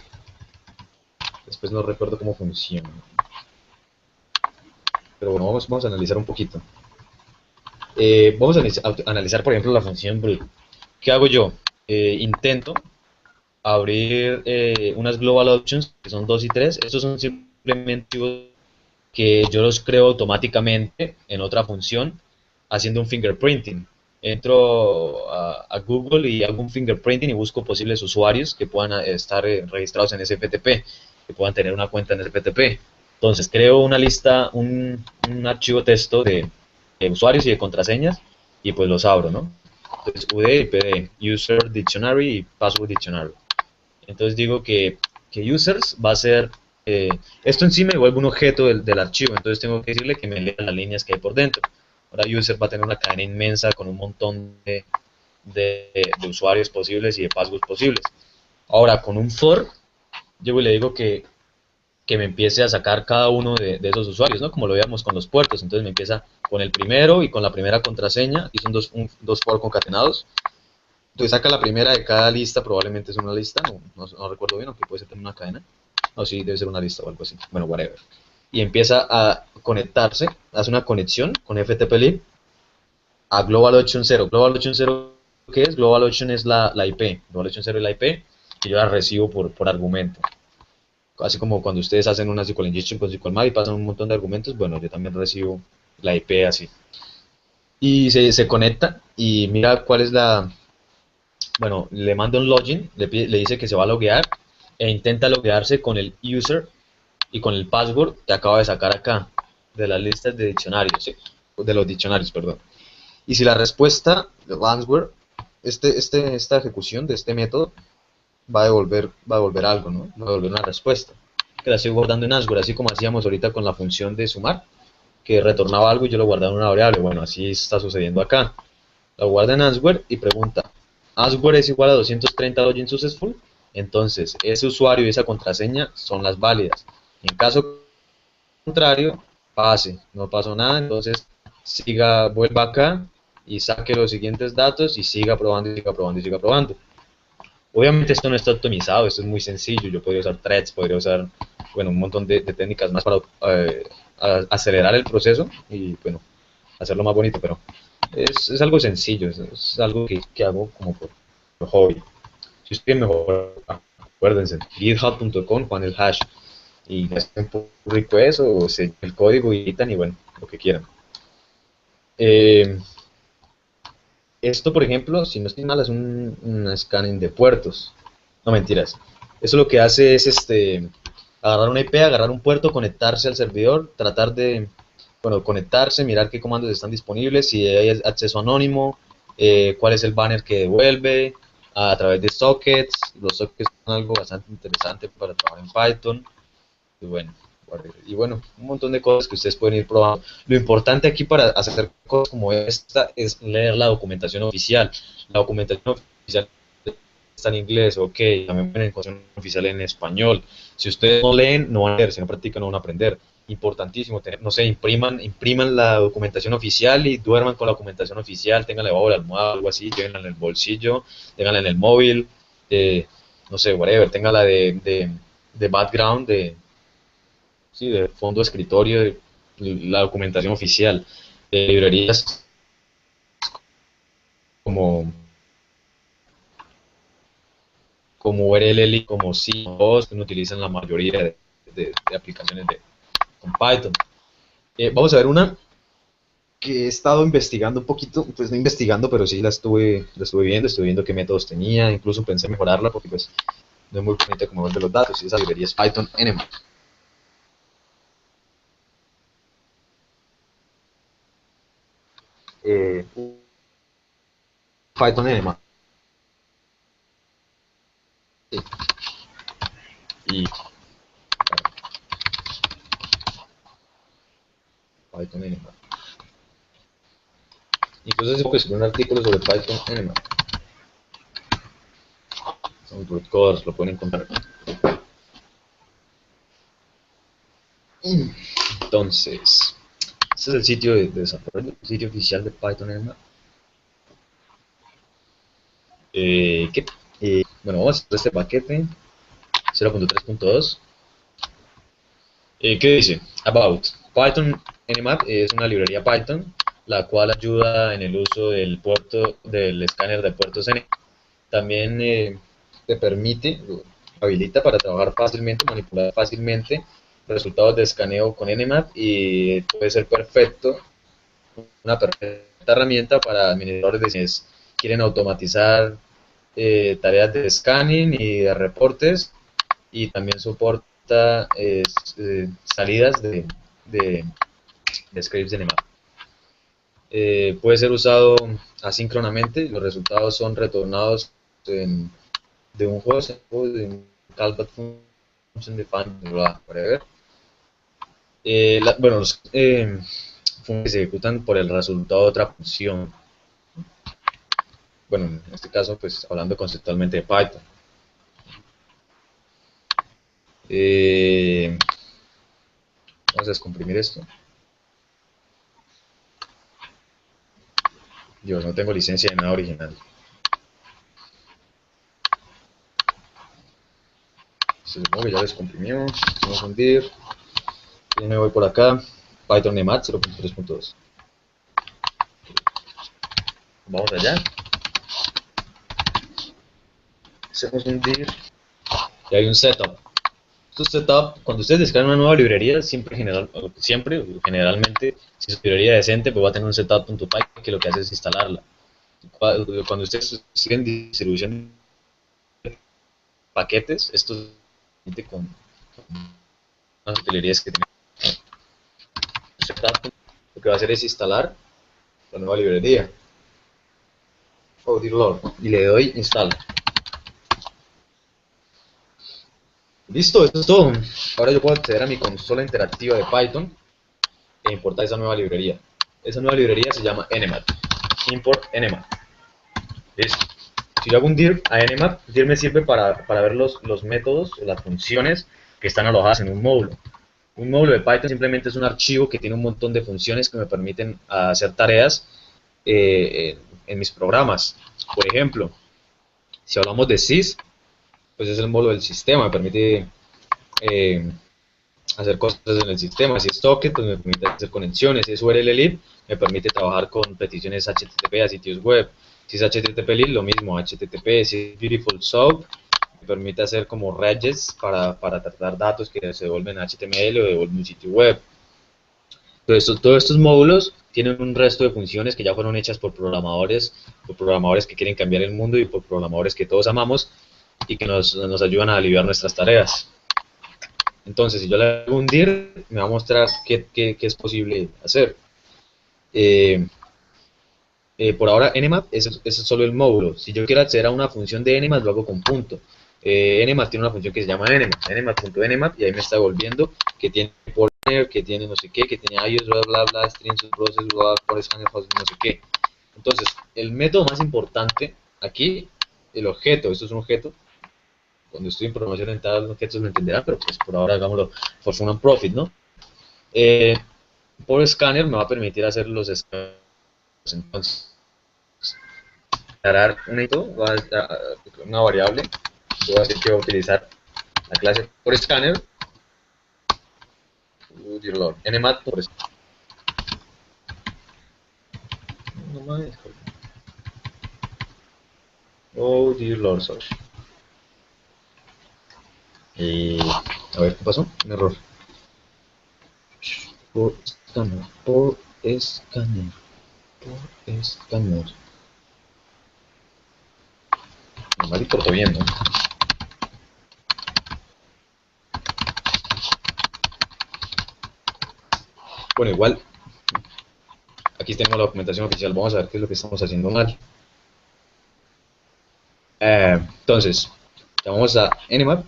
después no recuerdo cómo funciona. Pero bueno, vamos a analizar un poquito. Vamos a analizar, por ejemplo, la función brute. ¿Qué hago yo? Intento abrir unas global options que son 2 y 3. Estos son simplemente que yo los creo automáticamente en otra función haciendo un fingerprinting. Entro a Google y hago un fingerprinting y busco posibles usuarios que puedan estar registrados en SFTP, que puedan tener una cuenta en SFTP. Entonces creo una lista, un archivo texto de usuarios y de contraseñas y pues los abro, ¿no? Entonces UD y PD, User Dictionary y Password Dictionary. Entonces digo que users va a ser, esto en sí me devuelve un objeto del archivo, entonces tengo que decirle que me lea las líneas que hay por dentro. Ahora user va a tener una cadena inmensa con un montón de usuarios posibles y de passwords posibles. Ahora con un for, yo le digo que me empiece a sacar cada uno de esos usuarios, ¿no? Como lo veíamos con los puertos, entonces me empieza con el primero y con la primera contraseña, y son dos for concatenados. Entonces saca la primera de cada lista, probablemente es una lista, no recuerdo bien, aunque puede ser también una cadena. No, sí, debe ser una lista o algo así. Bueno, whatever. Y empieza a conectarse, hace una conexión con FTP-lib a Global 8.0. Global 8.0, ¿qué es? Global 8 es la IP. Global 8.0 es la IP que yo la recibo por argumento. Así como cuando ustedes hacen una SQL injection con SQL Map y pasan un montón de argumentos, bueno, yo también recibo la IP así. Y se conecta y mira cuál es la... Bueno, le manda un login, le dice que se va a loguear e intenta loguearse con el user y con el password que acaba de sacar acá de las listas de diccionarios, ¿sí? De los diccionarios, perdón. Y si la respuesta, el answer, esta ejecución de este método va a devolver algo, ¿no? Va a devolver una respuesta. Que la estoy guardando en Answer, así como hacíamos ahorita con la función de sumar, que retornaba algo y yo lo guardaba en una variable. Bueno, así está sucediendo acá. Lo guarda en Answer y pregunta, ¿Answer es igual a 230 login successful? Entonces, ese usuario y esa contraseña son las válidas. En caso contrario, pase, no pasó nada, entonces siga, vuelva acá y saque los siguientes datos y siga probando y siga probando y siga probando. Obviamente esto no está optimizado, esto es muy sencillo, yo podría usar threads, podría usar, bueno, un montón de técnicas más para acelerar el proceso y, bueno, hacerlo más bonito, pero es algo sencillo, es algo que hago como por hobby. Si usted quiere mejor, acuérdense, github.com, Juan el hash, y hacen pull request o el código y editan y bueno, lo que quieran. Esto, por ejemplo, si no estoy mal, es un scanning de puertos. No, mentiras. Eso lo que hace es agarrar una IP, agarrar un puerto, conectarse al servidor, tratar de, bueno, conectarse, mirar qué comandos están disponibles, si hay acceso anónimo, cuál es el banner que devuelve, a través de sockets. Los sockets son algo bastante interesante para trabajar en Python. Y bueno, un montón de cosas que ustedes pueden ir probando. Lo importante aquí para hacer cosas como esta es leer la documentación oficial. La documentación oficial está en inglés, ok, también pueden encontrar oficial en español. Si ustedes no leen, no van a leer, si no practican, no van a aprender. Importantísimo, no sé, impriman la documentación oficial y duerman con la documentación oficial, tenganla debajo de la almohada, algo así, llévenla en el bolsillo, tenganla en el móvil, no sé, whatever, tenganla de background, sí, de fondo de escritorio, de la documentación oficial, de librerías como, como URL, como C2, que uno utiliza en la mayoría de aplicaciones con Python. Vamos a ver una que he estado investigando un poquito, pues no investigando, pero sí estuve viendo qué métodos tenía, incluso pensé mejorarla porque pues no es muy bonita como ver de los datos, y esa librería es Python Nmap. Eh, Python Nmap. Y Python Nmap. Incluso hace poco escribí un artículo sobre Python Nmap. Son root coders, lo pueden encontrar. Entonces, este es el sitio de desarrollo, el sitio oficial de Python Nmap. Bueno, vamos a hacer este paquete 0.3.2. ¿Qué dice? About. Python Nmap es una librería Python, la cual ayuda en el uso del puerto, del escáner de puertos N. También te permite, habilita para trabajar fácilmente, manipular fácilmente resultados de escaneo con Nmap y puede ser una perfecta herramienta para administradores de quienes quieren automatizar tareas de scanning y de reportes, y también soporta salidas de, de scripts de Nmap. Puede ser usado asíncronamente, los resultados son retornados de un host o de un callback function defined, whatever. Bueno, los funciones se ejecutan por el resultado de otra función. Bueno, en este caso, pues hablando conceptualmente de Python. Vamos a descomprimir esto. Dios, no tengo licencia de nada original. Se supone que ya descomprimió. Vamos a hundir. Y me voy por acá. Python Nmap 0.3.2. Vamos allá. Hacemos hundir. Y hay un setup. Setup, cuando ustedes descargan una nueva librería, generalmente, si su librería es decente, pues va a tener un setup.py que lo que hace es instalarla. Cuando ustedes siguen distribución de paquetes, esto es con las librerías que tienen setup, lo que va a hacer es instalar la nueva librería. Oh, dear Lord. Y le doy install. Listo, eso es todo. Ahora yo puedo acceder a mi consola interactiva de Python e importar esa nueva librería. Esa nueva librería se llama Nmap. Import Nmap. Listo. Si yo hago un dir a Nmap, dir me sirve para ver los métodos, las funciones que están alojadas en un módulo. Un módulo de Python simplemente es un archivo que tiene un montón de funciones que me permiten hacer tareas en mis programas. Por ejemplo, si hablamos de sys, pues es el módulo del sistema, me permite eh, hacer cosas en el sistema. Si es socket, pues me permite hacer conexiones. Si es URL lib, me permite trabajar con peticiones HTTP a sitios web. Si es HTTP lib, lo mismo, HTTP. Si es Beautiful Soup, me permite hacer como regex para tratar datos que se devuelven a HTML o devuelven un sitio web. Todos estos módulos tienen un resto de funciones que ya fueron hechas por programadores que quieren cambiar el mundo y por programadores que todos amamos y que nos ayudan a aliviar nuestras tareas. Entonces, si yo le hago un dir, me va a mostrar qué es posible hacer. Por ahora, nmap es solo el módulo. Si yo quiero acceder a una función de nmap, lo hago con punto. Nmap tiene una función que se llama nmap, nmap.nmap, y ahí me está devolviendo que tiene pointer, que tiene no sé qué, que tiene iOS, bla, bla, bla, strings, process, bla, por scanner, no sé qué. Entonces, el método más importante aquí, el objeto, esto es un objeto. Cuando estoy en programación orientada, los objetos lo entenderán, pero pues por ahora hagámoslo for fun and profit, ¿no? Por scanner me va a permitir hacer los escáneres. Entonces, declarar una variable, voy a decir que voy a utilizar la clase por scanner, dear lord, nmat por scanner. No mames, oh dear lord, sorry. A ver, ¿qué pasó? Un error. Por escáner, por escáner, por escáner. Mal y porto bien, ¿no? Bueno, igual, aquí tenemos la documentación oficial. Vamos a ver qué es lo que estamos haciendo mal. Entonces, llamamos a nmap.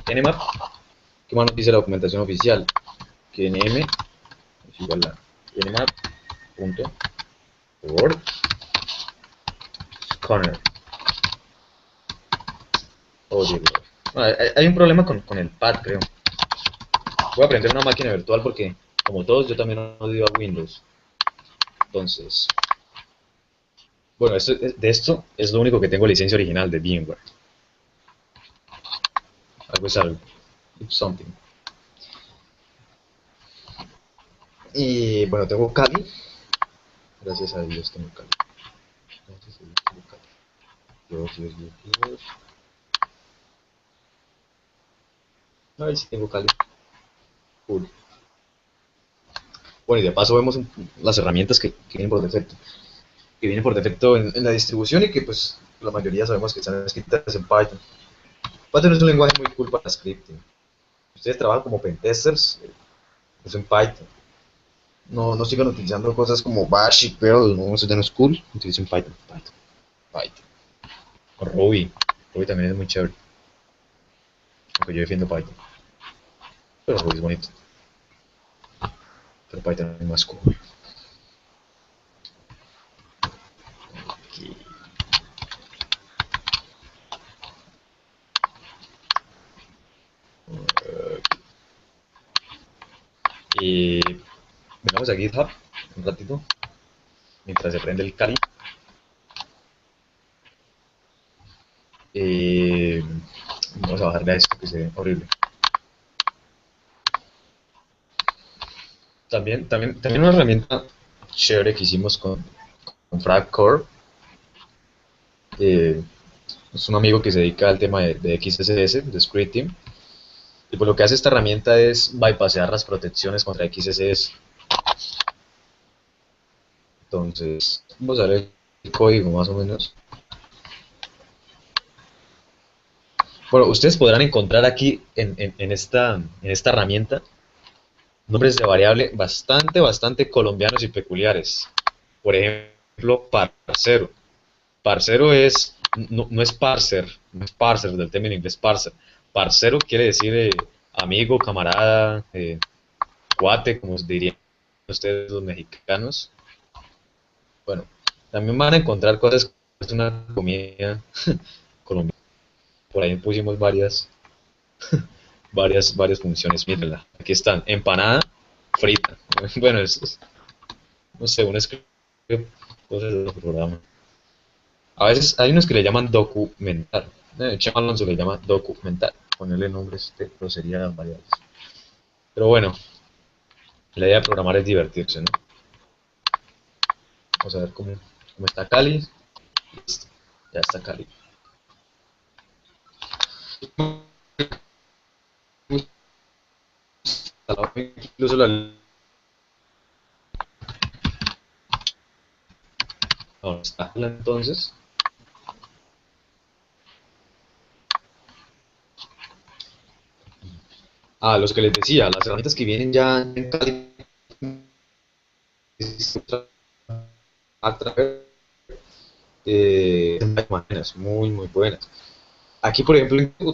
Nmap. ¿Qué más nos dice la documentación oficial? Que nm es igual a nmap.word scanner. Oh, Dios. Hay un problema con el pad, creo. Voy a prender una máquina virtual porque, como todos, yo también odio a Windows. Entonces, bueno, de esto es lo único que tengo licencia original de VMware. Algo es algo. It's something. Y bueno, tengo Kali. Gracias a Dios tengo Kali. Gracias a Dios tengo Kali. Dios. Ay, sí tengo Kali. Cool. Bueno, y de paso vemos las herramientas que vienen por defecto. Que vienen por defecto en la distribución y que pues la mayoría sabemos que están escritas en Python. Python es un lenguaje muy cool para scripting. Ustedes trabajan como pentesters, usen Python. No sigan utilizando cosas como Bash y Perl, no, eso ya no es cool. Utilicen Python. O Ruby. Ruby también es muy chévere. Aunque yo defiendo Python. Pero Ruby es bonito. Pero Python es más cool. Aquí. Y vengamos a GitHub un ratito. Mientras se prende el Kali. Vamos a bajarle a esto que se ve horrible. También una herramienta chévere que hicimos con FragCore. Es un amigo que se dedica al tema de XSS, de scripting. Y pues lo que hace esta herramienta es bypassear las protecciones contra XSS. Entonces, vamos a ver el código más o menos. Bueno, ustedes podrán encontrar aquí en esta herramienta nombres de variable bastante colombianos y peculiares. Por ejemplo, ejemplo, parcero. Parcero no es parser, no es parser del término inglés parser. Parcero quiere decir amigo, camarada, cuate, como dirían ustedes los mexicanos. Bueno, también van a encontrar cosas, es una comida colombiana. Por ahí pusimos varias funciones. Mírenla, aquí están, empanada frita. Bueno, no sé, un script, cosas de programa. A veces hay unos que le llaman documental. Chema Alonso le llama documental. Ponerle nombres de groserías variables. Pero bueno, la idea de programar es divertirse, ¿no? Vamos a ver cómo está Cali. Listo, ya está Cali. Incluso ahora está entonces. Los que les decía, las herramientas que vienen ya en Cali a través de maneras muy buenas. Aquí, por ejemplo,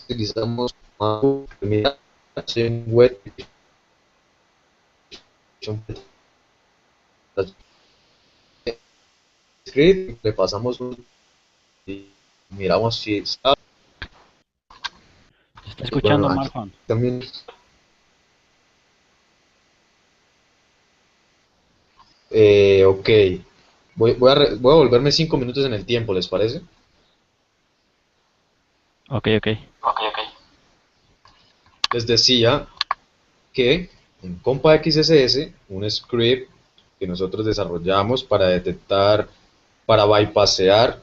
utilizamos web script, le pasamos y miramos si está. Se está Bueno, escuchando mal, aquí Juan. también. Ok, voy a volverme 5 minutos en el tiempo, ¿les parece? Ok, ok. Les decía que en Compa XSS, un script que nosotros desarrollamos para detectar, para bypassear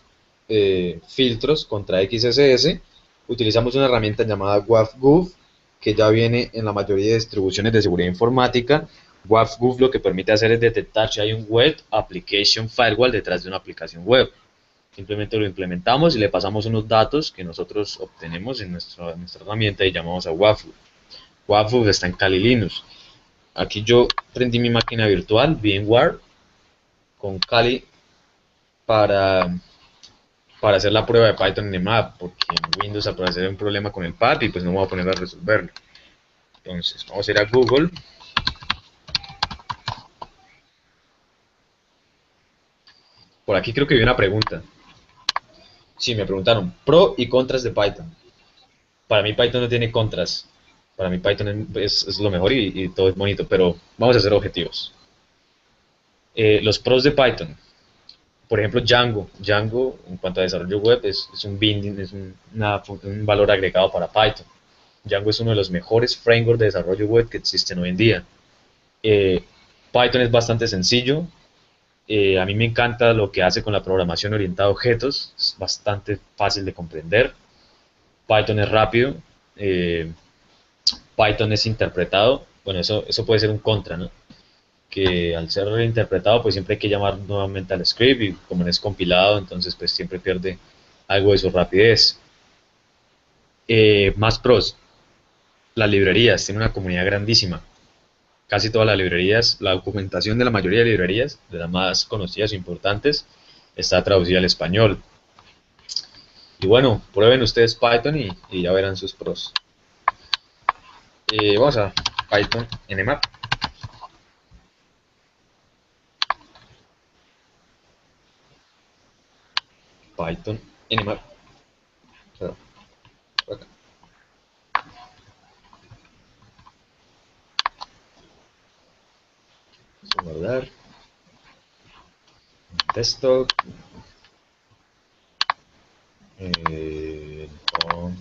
filtros contra XSS, utilizamos una herramienta llamada WAF-GUF, que ya viene en la mayoría de distribuciones de seguridad informática. WAF-GUF lo que permite hacer es detectar si hay un web application firewall detrás de una aplicación web. Simplemente lo implementamos y le pasamos unos datos que nosotros obtenemos en nuestra herramienta y llamamos a WAF-GUF. WAF-GUF está en Kali Linux. Aquí yo prendí mi máquina virtual, VMware, con Kali para, para hacer la prueba de Python en EMAP, porque en Windows al parecer hay un problema con el pad y pues no me voy a poner a resolverlo. Entonces, vamos a ir a Google. Por aquí creo que vi una pregunta. Sí, me preguntaron, pro y contras de Python. Para mí Python no tiene contras. Para mí Python es lo mejor y todo es bonito, pero vamos a ser objetivos. Los pros de Python. Por ejemplo, Django. Django, en cuanto a desarrollo web, es un binding, un valor agregado para Python. Django es uno de los mejores frameworks de desarrollo web que existen hoy en día. Eh, Python es bastante sencillo. A mí me encanta lo que hace con la programación orientada a objetos. Es bastante fácil de comprender. Python es rápido. eh, Python es interpretado. Bueno, eso puede ser un contra, ¿no? Que al ser reinterpretado pues siempre hay que llamar nuevamente al script y como no es compilado entonces pues siempre pierde algo de su rapidez. Más pros, las librerías, tiene una comunidad grandísima, casi todas las librerías, la documentación de la mayoría de librerías, de las más conocidas e importantes, está traducida al español. Y bueno, prueben ustedes Python y ya verán sus pros. Vamos a Python Nmap. Python Nmap. Perdón, acá. Vamos a guardar. Desktop. On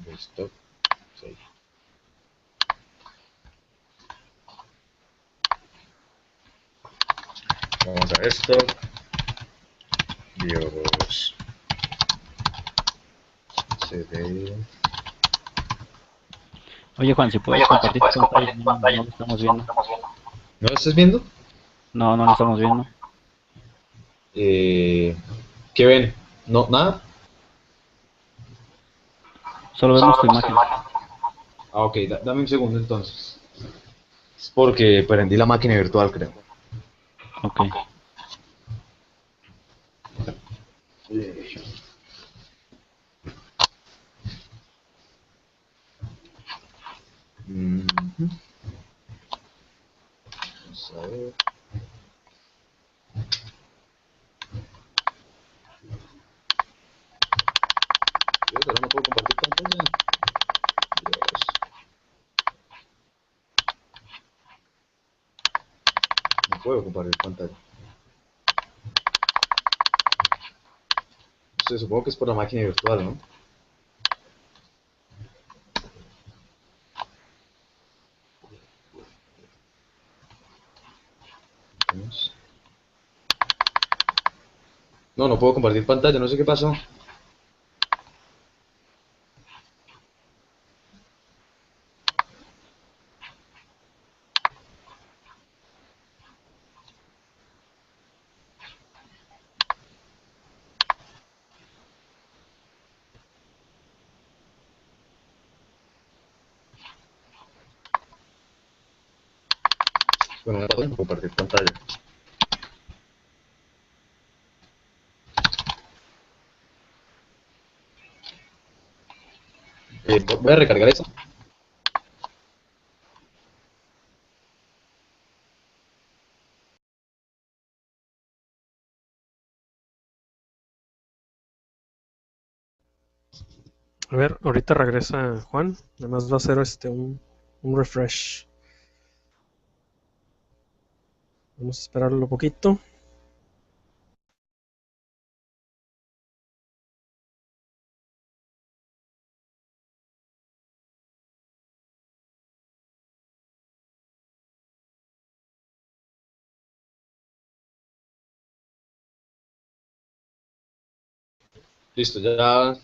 desktop. Sí. Vamos a esto. Dios. CD. Oye, Juan, si puedes compartir pantalla, no lo estamos viendo. ¿No lo estás viendo? No, no lo estamos viendo. Eh, ¿Qué ven? No, nada. Solo vemos tu imagen. Ok, dame un segundo entonces. Es porque prendí la máquina virtual, creo. Ok. Mhm. Vamos a ver. Dios, ahora no puedo compartir pantalla. Dios. No puedo compartir pantalla. No sé, supongo que es por la máquina virtual, ¿no? Vamos. No, no puedo compartir pantalla, no sé qué pasó. Bueno, no puedo compartir pantalla. Voy a recargar eso. A ver, ahorita regresa Juan. Además va a hacer un refresh. Vamos a esperarlo un poquito. Listo, ya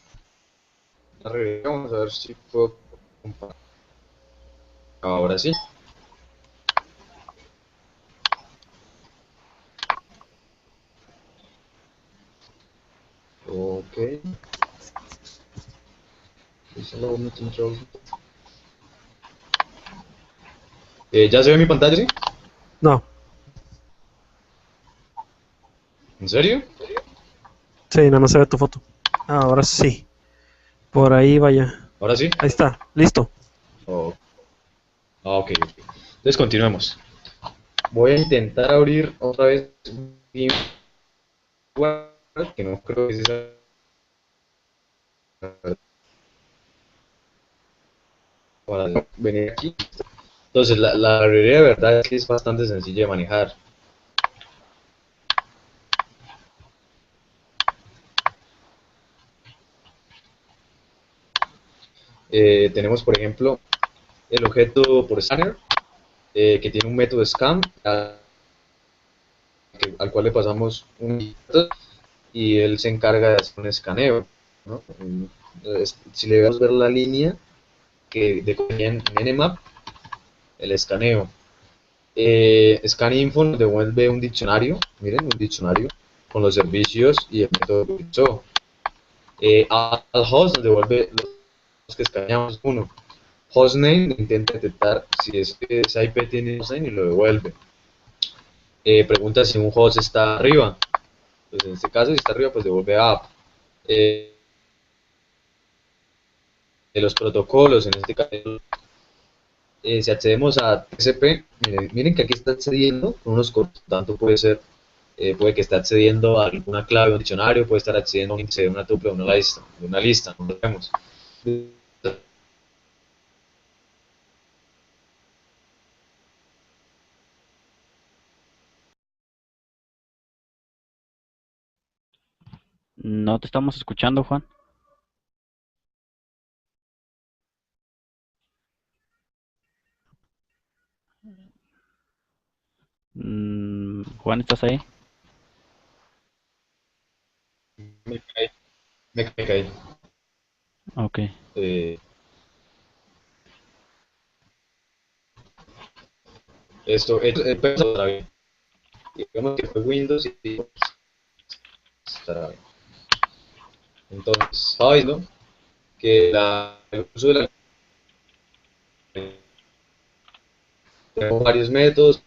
regresé. Vamos a ver si puedo compartir. Ahora sí. Ok. Hello, meeting control. ¿Ya se ve mi pantalla, sí? No, ¿En serio? sí, nada más se ve tu foto. Ah, ahora sí. Por ahí vaya. ¿Ahora sí? Ahí está, listo. Oh, ok, ok. Entonces continuemos. Voy a intentar abrir otra vez VMware, que no creo que sea para venir aquí. Entonces, la librería de verdad es que es bastante sencilla de manejar. Tenemos, por ejemplo, el objeto por scanner, que tiene un método scan, al cual le pasamos un dato y él se encarga de hacer un escaneo, ¿no? Si le vamos a ver la línea que de en Nmap, el escaneo. ScanInfo nos devuelve un diccionario, miren, un diccionario con los servicios y el método que utilizó. Host nos devuelve los que escaneamos uno. Hostname intenta detectar si esa IP tiene hostname y lo devuelve. Pregunta si un host está arriba. Pues en este caso, si está arriba, pues devuelve app. Eh, de los protocolos, en este caso, si accedemos a TCP, miren que aquí está accediendo con unos cortos, tanto puede ser, puede que esté accediendo a alguna clave de un diccionario, puede estar accediendo a un índice de una tuple de una lista, no lo vemos. No te estamos escuchando, Juan. Juan, ¿estás ahí? Me cae, me cae. Ok. Eh, esto otra vez. Digamos que fue Windows y estará bien. Entonces, estaba viendo que el uso de la tenemos varios métodos,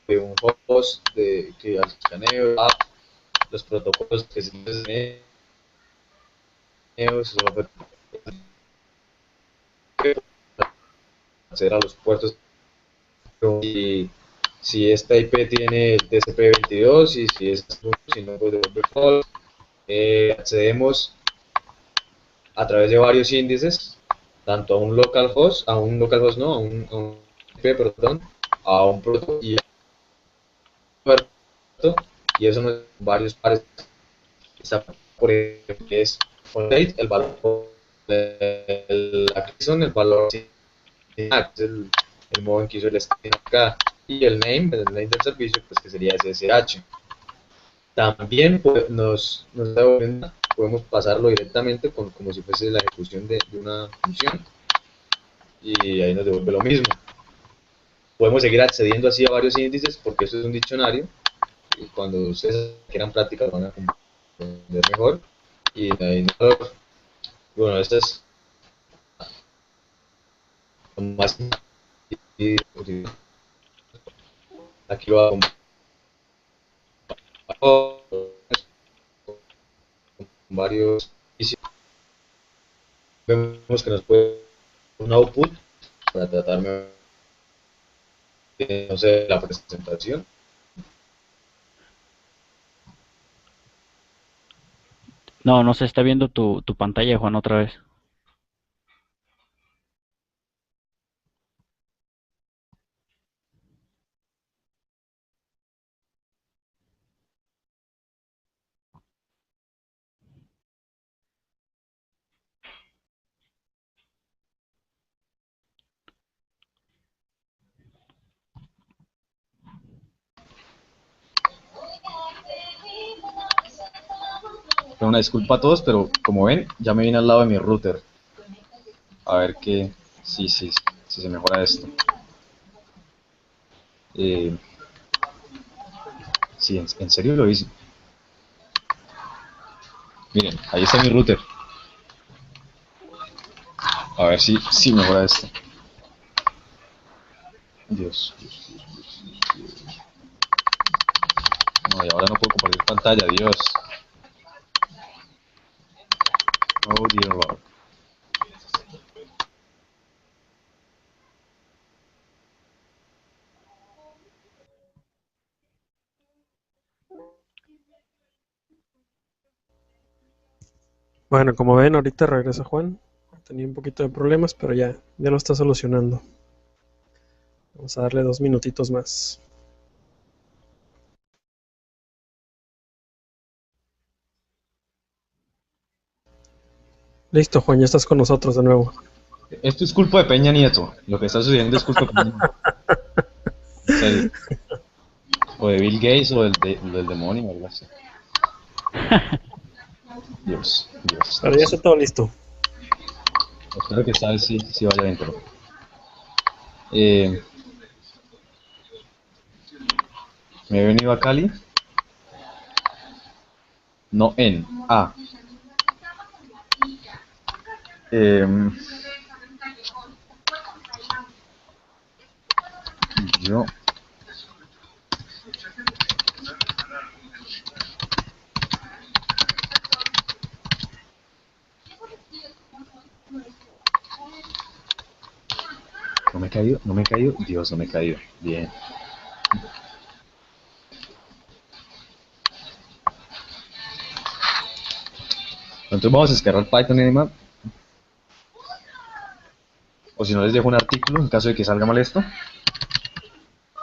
de un host que al escaneo, los protocolos que se acceder a los puertos, y si esta IP tiene TCP/22 y si es si no, pues devuelve false. Accedemos a través de varios índices, tanto a un localhost, a un IP, perdón, a un protocolo y a un puerto, y eso nos varios pares. Está por ejemplo, que es el valor el valor es el modo en que hizo el string acá, y el name del servicio, pues que sería SSH. También pues, podemos pasarlo directamente como si fuese la ejecución de una función, y ahí nos devuelve lo mismo. Podemos seguir accediendo así a varios índices porque eso es un diccionario, y cuando ustedes quieran práctica lo van a comprender mejor. Y ahí bueno, esto es más, aquí lo hago con varios, y si vemos que nos puede un output para tratarme de, no sé, la presentación. No, no se está viendo tu pantalla, Juan, otra vez. Una disculpa a todos, pero como ven, ya me vine al lado de mi router. A ver si se mejora esto. Sí, en serio lo hice. Miren, ahí está mi router. A ver si mejora esto. Dios. No, y ahora no puedo compartir pantalla, Dios. Oh, dear Lord. Bueno, como ven, ahorita regresa Juan. Tenía un poquito de problemas, pero ya lo está solucionando. Vamos a darle 2 minutitos más. Listo, Juan, ya estás con nosotros de nuevo. Esto es culpa de Peña Nieto. Lo que está sucediendo es culpa de Peña Nieto. En serio. O de Bill Gates o del demonio, algo así. Dios. Ahora ya está todo listo. Espero que esta vez sí vaya bien, pero... me he venido a Cali. No en, a. Yo... No me he caído. Dios, no me he caído. Bien. Entonces vamos a descargar Python Nmap. O si no, les dejo un artículo en caso de que salga mal esto.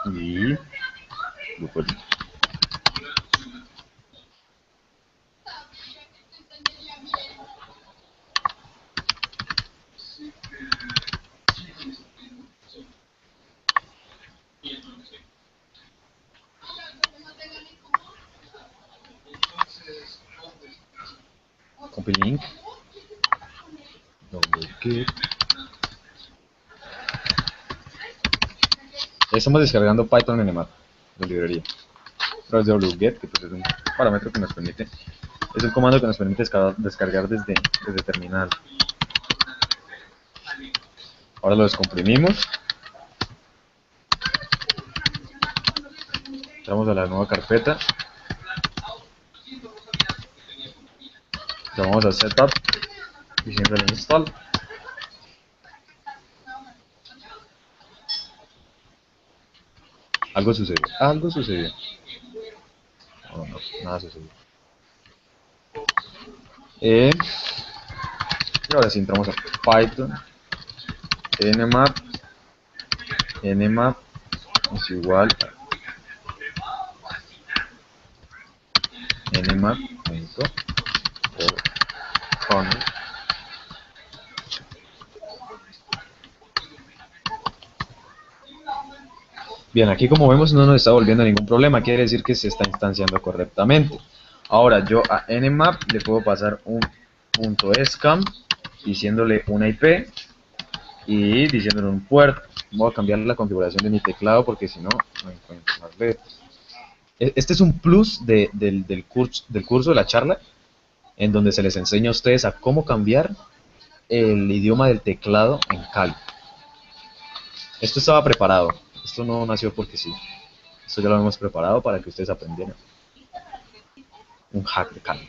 Y... copy link. Ya estamos descargando Python Nmap, la librería. A través de wget, que pues es un parámetro que nos permite, es un comando que nos permite descargar desde terminal. Ahora lo descomprimimos. entramos a la nueva carpeta, llamamos a setup y siempre el install. Algo sucedió, algo sucedió. No, no, nada sucedió. Y ahora sí entramos a Python, nmap es igual a nmap.org. Bien, aquí como vemos no nos está volviendo ningún problema, quiere decir que se está instanciando correctamente. Ahora yo a nmap le puedo pasar un .scam diciéndole una IP y diciéndole un puerto. Voy a cambiar la configuración de mi teclado porque si no, no encuentro más letras. Este es un plus del curso de la charla, en donde se les enseña a ustedes a cómo cambiar el idioma del teclado en Kali. Esto estaba preparado, esto no nació porque sí. Esto ya lo hemos preparado para que ustedes aprendieran un hack de Kali.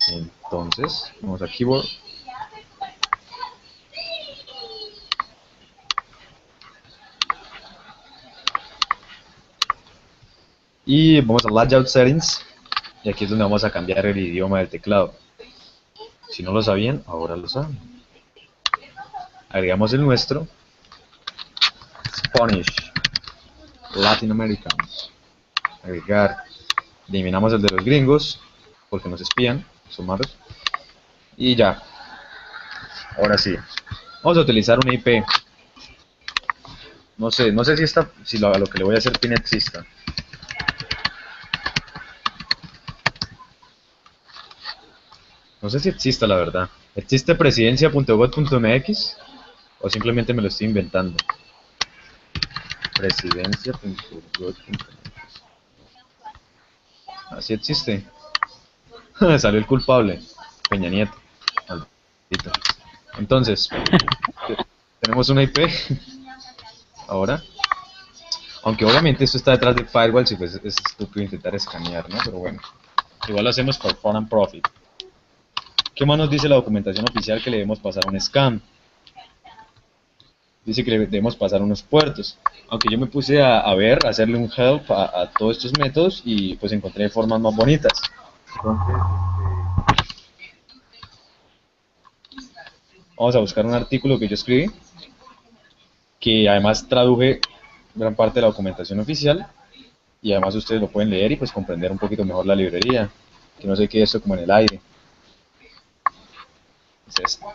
Entonces, vamos a Keyboard. Y vamos a Layout Settings. Y aquí es donde vamos a cambiar el idioma del teclado. Si no lo sabían, ahora lo saben. Agregamos el nuestro. Spanish. Latin American. Agregar. Eliminamos el de los gringos, porque nos espían, son malos. Y ya. Ahora sí. Vamos a utilizar una IP. No sé si lo que le voy a hacer tiene exista. No sé si exista, la verdad. ¿Existe presidencia.gov.mx? ¿O simplemente me lo estoy inventando? Presidencia.gov.mx. Así existe. Salió el culpable. Peña Nieto. Maldito. Entonces, tenemos una IP. Ahora. Aunque obviamente esto está detrás de firewalls y pues es estúpido intentar escanear, ¿no? Pero bueno. Igual lo hacemos por fun and profit. ¿Qué más nos dice la documentación oficial? Que le debemos pasar un scam. Dice que le debemos pasar unos puertos. Aunque yo me puse a hacerle un help a todos estos métodos y pues encontré formas más bonitas. Entonces, vamos a buscar un artículo que yo escribí, que además traduje gran parte de la documentación oficial, y además ustedes lo pueden leer y pues comprender un poquito mejor la librería, que no se quede esto como en el aire. Es esto.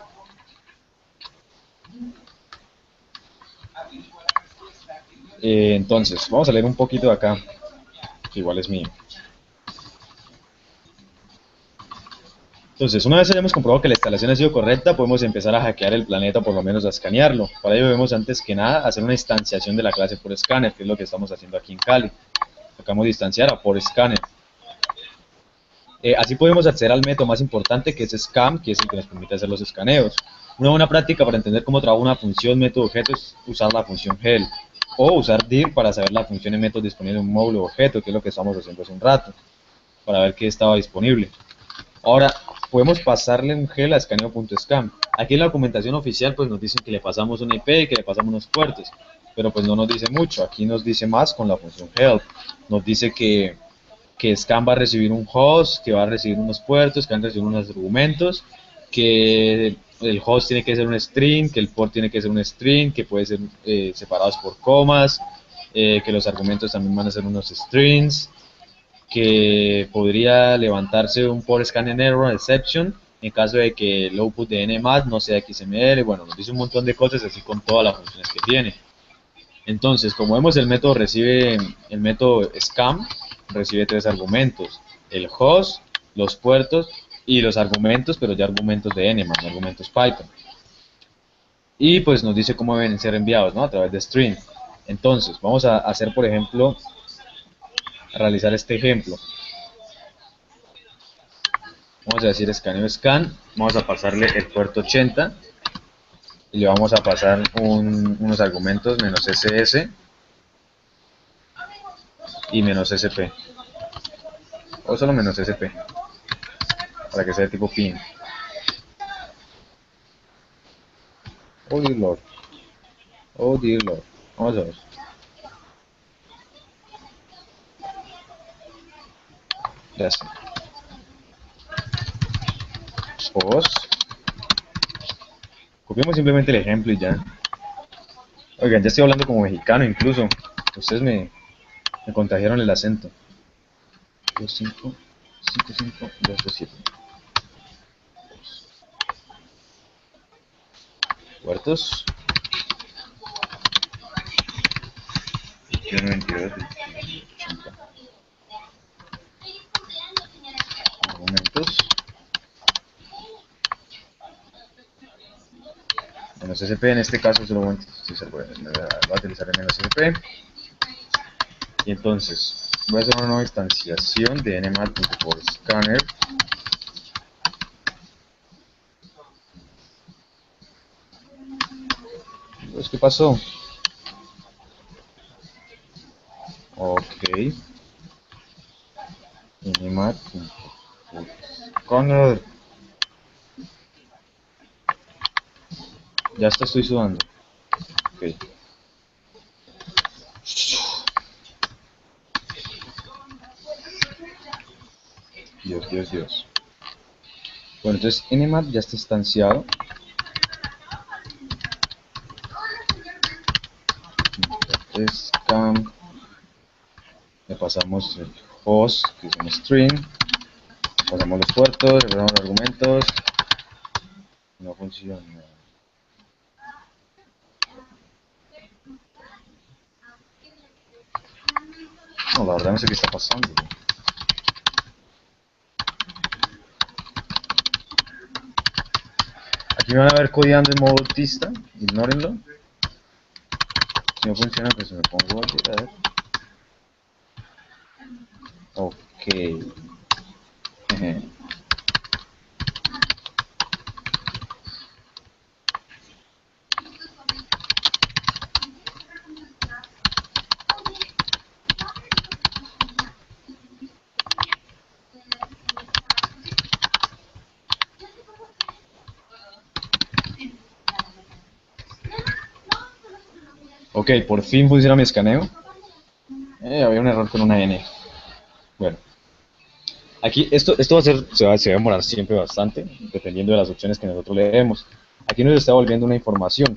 Entonces, vamos a leer un poquito de acá, que igual es mío. Entonces, una vez hayamos comprobado que la instalación ha sido correcta, podemos empezar a hackear el planeta, por lo menos a escanearlo. Para ello debemos antes que nada hacer una instanciación de la clase por scanner, que es lo que estamos haciendo aquí en Kali. Acabamos de instanciar a por scanner. Así podemos acceder al método más importante, que es SCAM, que es el que nos permite hacer los escaneos. Una buena práctica para entender cómo trabaja una función, método, objeto es usar la función help, o usar dir para saber la función y método disponible en un módulo objeto, que es lo que estamos haciendo hace un rato, para ver qué estaba disponible. Ahora, podemos pasarle un help a escaneo.scam. Aquí en la documentación oficial pues nos dicen que le pasamos una IP y que le pasamos unos puertos, pero pues no nos dice mucho. Aquí nos dice más con la función help. Nos dice que Scam va a recibir un host, que va a recibir unos puertos, que van a recibir unos argumentos, que el host tiene que ser un string, que el port tiene que ser un string, que puede ser separados por comas, que los argumentos también van a ser unos strings, que podría levantarse un port scan error exception en caso de que el output de nmat no sea XML. Bueno, nos dice un montón de cosas así con todas las funciones que tiene. Entonces, como vemos, el método scam recibe tres argumentos: el host, los puertos y los argumentos, pero ya argumentos de nmat, no argumentos Python. Y pues nos dice cómo deben ser enviados, ¿no? A través de string. Entonces, vamos a hacer, por ejemplo, a realizar este ejemplo. Vamos a decir escaneo scan, vamos a pasarle el puerto 80 y le vamos a pasar unos argumentos -ss y -sp, o solo -sp, para que sea de tipo pin. Oh dear lord, oh dear lord, vamos a ver. Ya está. Post. Copiemos simplemente el ejemplo y ya. Oigan, ya estoy hablando como mexicano incluso. Ustedes me contagiaron el acento. 25, 55, 227. Puertos. 21, 22, 80. Argumentos. -sp, en este caso solo voy a utilizar el -sp. Y entonces voy a hacer una nueva instanciación de nmat.scanner. Pues, ¿qué pasó? Ok. nmat.scanner. Ya estoy sudando. Ok. Dios. Bueno, entonces nmat ya está instanciado. Scan. Le pasamos el host, que es un string. Pasamos los puertos, revelamos los argumentos. No funciona. No, la verdad no sé qué está pasando. Aquí me van a ver codeando en modo autista, ignórenlo. Si no funciona, pues me pongo aquí, a ver. Ok. Ok, por fin funciona mi escaneo. Había un error con una N. Bueno. Aquí esto se va a demorar siempre bastante, dependiendo de las opciones que nosotros le demos. Aquí nos está devolviendo una información.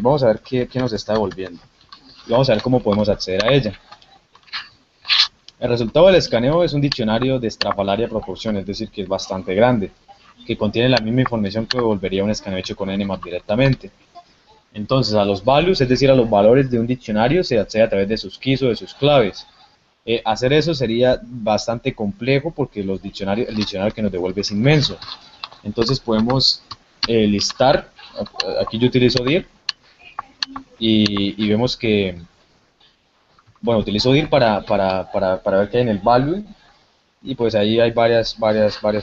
Vamos a ver qué nos está devolviendo. Y vamos a ver cómo podemos acceder a ella. El resultado del escaneo es un diccionario de estrafalaria proporción, es decir, que es bastante grande, que contiene la misma información que devolvería un escaneo hecho con Nmap directamente. Entonces, a los values, es decir, a los valores de un diccionario, se accede a través de sus keys o de sus claves. Hacer eso sería bastante complejo porque el diccionario que nos devuelve es inmenso. Entonces podemos listar, aquí yo utilizo dir y vemos que, bueno, utilizo dir para ver qué hay en el value, y pues ahí hay varias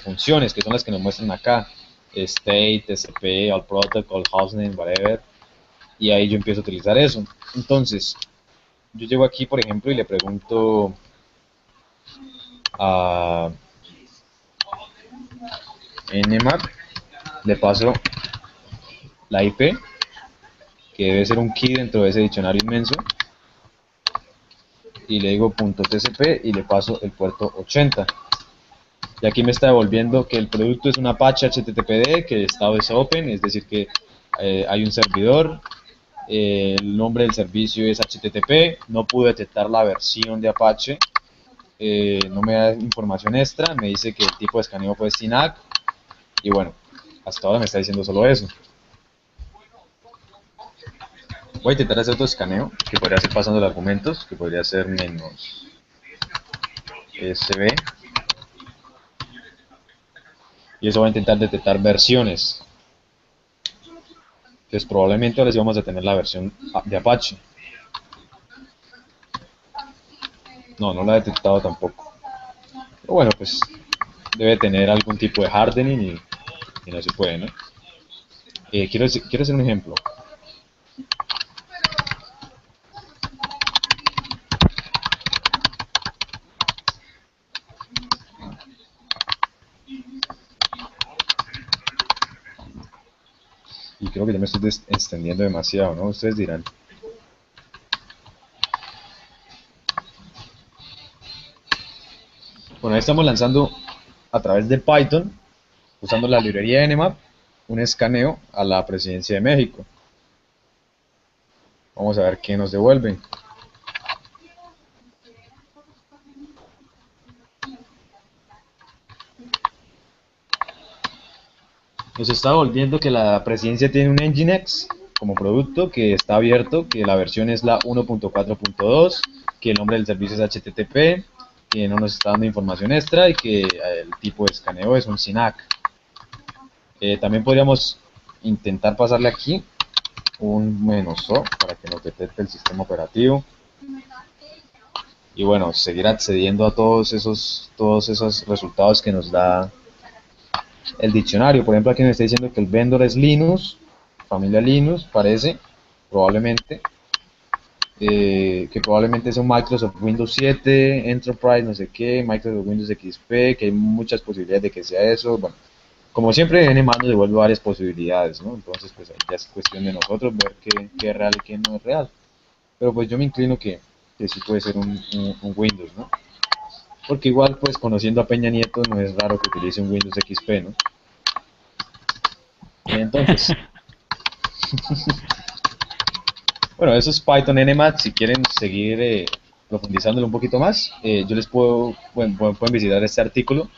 funciones que son las que nos muestran acá: state, tcp, all protocol, hostname, whatever, y ahí yo empiezo a utilizar eso. Entonces yo llego aquí, por ejemplo, y le pregunto a nmap, le paso la IP, que debe ser un key dentro de ese diccionario inmenso, y le digo .tcp y le paso el puerto 80. Y aquí me está devolviendo que el producto es un Apache HTTPD, que el estado es open, es decir que hay un servidor, el nombre del servicio es HTTP, no pude detectar la versión de Apache, no me da información extra, me dice que el tipo de escaneo fue SYNAC, y bueno, hasta ahora me está diciendo solo eso. Voy a intentar hacer otro escaneo, que podría ser pasando los argumentos, que podría ser -sb, y eso va a intentar detectar versiones. Entonces probablemente ahora sí vamos a tener la versión de Apache. No la he detectado tampoco. Pero bueno, pues debe tener algún tipo de hardening y no se puede, ¿no? Quiero hacer un ejemplo. Y creo que ya me estoy extendiendo demasiado, ¿no? Ustedes dirán. Bueno, ahí estamos lanzando a través de Python, usando la librería Nmap, un escaneo a la presidencia de México. Vamos a ver qué nos devuelven. Nos está volviendo que la presidencia tiene un Nginx como producto que está abierto, que la versión es la 1.4.2, que el nombre del servicio es HTTP, que no nos está dando información extra y que el tipo de escaneo es un SYNAC. También podríamos intentar pasarle aquí un "-o" para que nos detecte el sistema operativo. Y bueno, seguir accediendo a todos esos resultados que nos da el diccionario. Por ejemplo, aquí me está diciendo que el vendor es Linux, familia Linux, parece, probablemente, que probablemente es un Microsoft Windows 7, Enterprise, no sé qué, Microsoft Windows XP, que hay muchas posibilidades de que sea eso. Bueno, como siempre, Nmap nos devuelve varias posibilidades, ¿no? Entonces, pues ahí ya es cuestión de nosotros ver qué es real y qué no es real. Pero pues yo me inclino que sí puede ser un Windows, ¿no? Porque igual, pues conociendo a Peña Nieto, no es raro que utilice un Windows XP, ¿no? Entonces, bueno, eso es Python Nmap. Si quieren seguir profundizándolo un poquito más, yo les pueden visitar este artículo,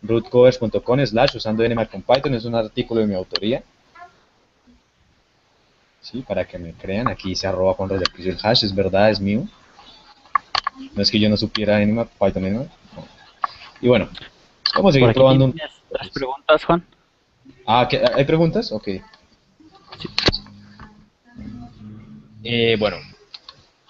rootcovers.com/ usando Nmap con Python. Es un artículo de mi autoría. Sí, para que me crean, aquí se arroba con el hash, es verdad, es mío. No es que yo no supiera Nmap, Python Nmap. No. Y bueno, vamos a Por seguir aquí probando. tienes 3 preguntas, Juan. Ah, ¿hay preguntas? Ok. Sí. Bueno,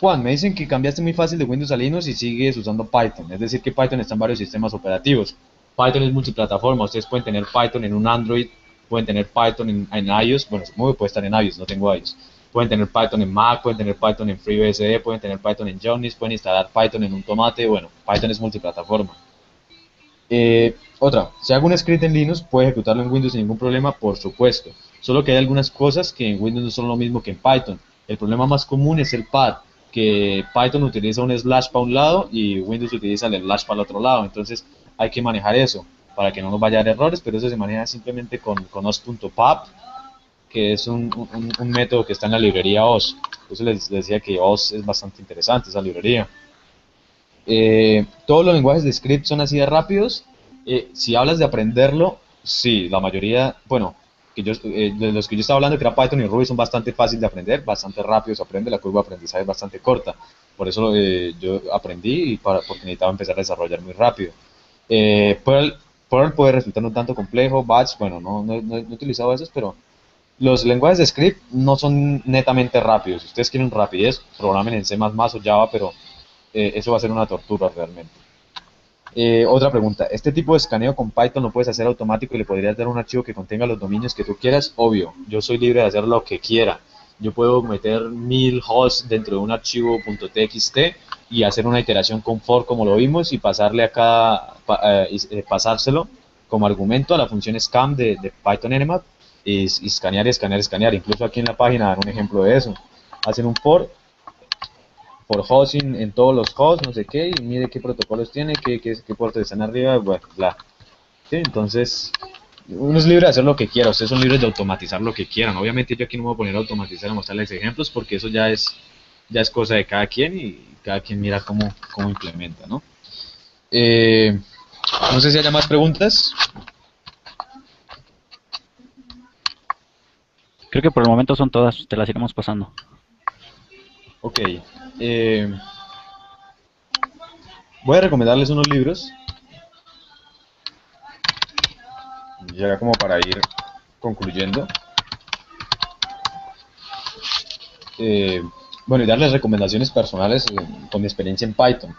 Juan, me dicen que cambiaste muy fácil de Windows a Linux y sigues usando Python. Es decir, que Python está en varios sistemas operativos. Python es multiplataforma. Ustedes pueden tener Python en un Android, pueden tener Python en iOS. Bueno, supongo que puede estar en iOS, no tengo iOS. Pueden tener Python en Mac, pueden tener Python en FreeBSD, pueden tener Python en Johnny's, pueden instalar Python en un tomate. Bueno, Python es multiplataforma. Si hago un script en Linux, puede ejecutarlo en Windows sin ningún problema, por supuesto. Solo que hay algunas cosas que en Windows no son lo mismo que en Python. El problema más común es el pad, que Python utiliza un slash para un lado y Windows utiliza el slash para el otro lado. Entonces hay que manejar eso para que no nos vaya a dar errores, pero eso se maneja simplemente con os.pub, que es un método que está en la librería os. Entonces les decía que os es bastante interesante, esa librería. Todos los lenguajes de script son así de rápidos. Si hablas de aprenderlo, sí, la mayoría, bueno, de los que yo estaba hablando, que era Python y Ruby, son bastante fáciles de aprender, bastante rápido se aprende, la curva de aprendizaje es bastante corta. Por eso yo aprendí porque necesitaba empezar a desarrollar muy rápido. Perl puede resultar un tanto complejo, Bash, bueno, no he utilizado esos, pero los lenguajes de script no son netamente rápidos. Si ustedes quieren rapidez, programen en C++ o Java, pero eso va a ser una tortura realmente. Otra pregunta, ¿este tipo de escaneo con Python lo puedes hacer automático y le podrías dar un archivo que contenga los dominios que tú quieras? Obvio, yo soy libre de hacer lo que quiera. Yo puedo meter 1000 hosts dentro de un archivo .txt y hacer una iteración con for como lo vimos y pasarle acá, pasárselo como argumento a la función scan de Python Nmap y escanear y escanear y escanear. Incluso aquí en la página dan un ejemplo de eso. Hacen un for hosting en todos los hosts, no sé qué, y mire qué protocolos tiene, qué puertos están arriba, bla, bla. ¿Sí? Entonces, uno es libre de hacer lo que quiera, ustedes son libres de automatizar lo que quieran. Obviamente yo aquí no me voy a poner a automatizar, a mostrarles ejemplos, porque eso ya es cosa de cada quien y cada quien mira cómo implementa, ¿no? No sé si haya más preguntas. Creo que por el momento son todas, te las iremos pasando. Ok. Voy a recomendarles unos libros, ya como para ir concluyendo. Bueno, y darles recomendaciones personales con mi experiencia en Python.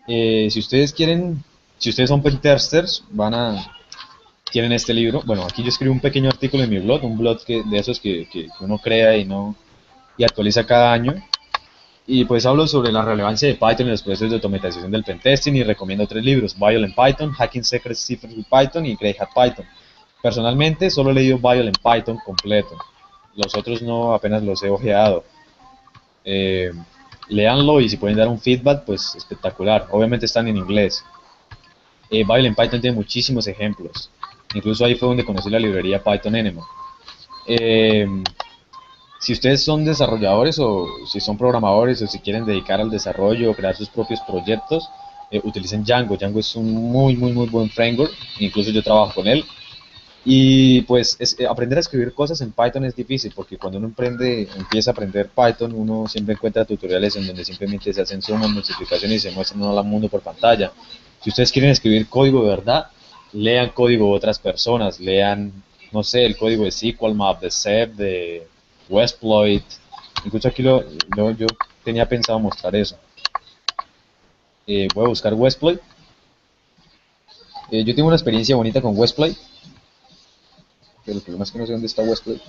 Si ustedes quieren Si ustedes son pentesters, tienen este libro. Bueno, aquí yo escribo un pequeño artículo en mi blog, un blog de esos que uno crea y actualiza cada año. Y pues hablo sobre la relevancia de Python en los procesos de automatización del pentesting y recomiendo 3 libros: Violent Python, Hacking Secrets Ciphers with Python y Grey Hat Python. Personalmente solo he leído Violent Python completo. Los otros no, apenas los he ojeado. Eh, Léanlo y si pueden dar un feedback, pues espectacular. Obviamente están en inglés. Violent Python tiene muchísimos ejemplos. Incluso ahí fue donde conocí la librería Python Enema. Si ustedes son desarrolladores o si son programadores o si quieren dedicar al desarrollo o crear sus propios proyectos, utilicen Django. Django es un muy buen framework, incluso yo trabajo con él. Y pues aprender a escribir cosas en Python es difícil porque cuando uno empieza a aprender Python, uno siempre encuentra tutoriales en donde simplemente se hacen sumas, multiplicaciones y se muestran al mundo por pantalla. Si ustedes quieren escribir código de verdad, lean código de otras personas, lean, no sé, el código de SQLmap, de Zep, de Westploit. Incluso aquí yo tenía pensado mostrar eso. Voy a buscar Westploit. Yo tengo una experiencia bonita con Westploit, pero el problema es que no sé dónde está Westploit.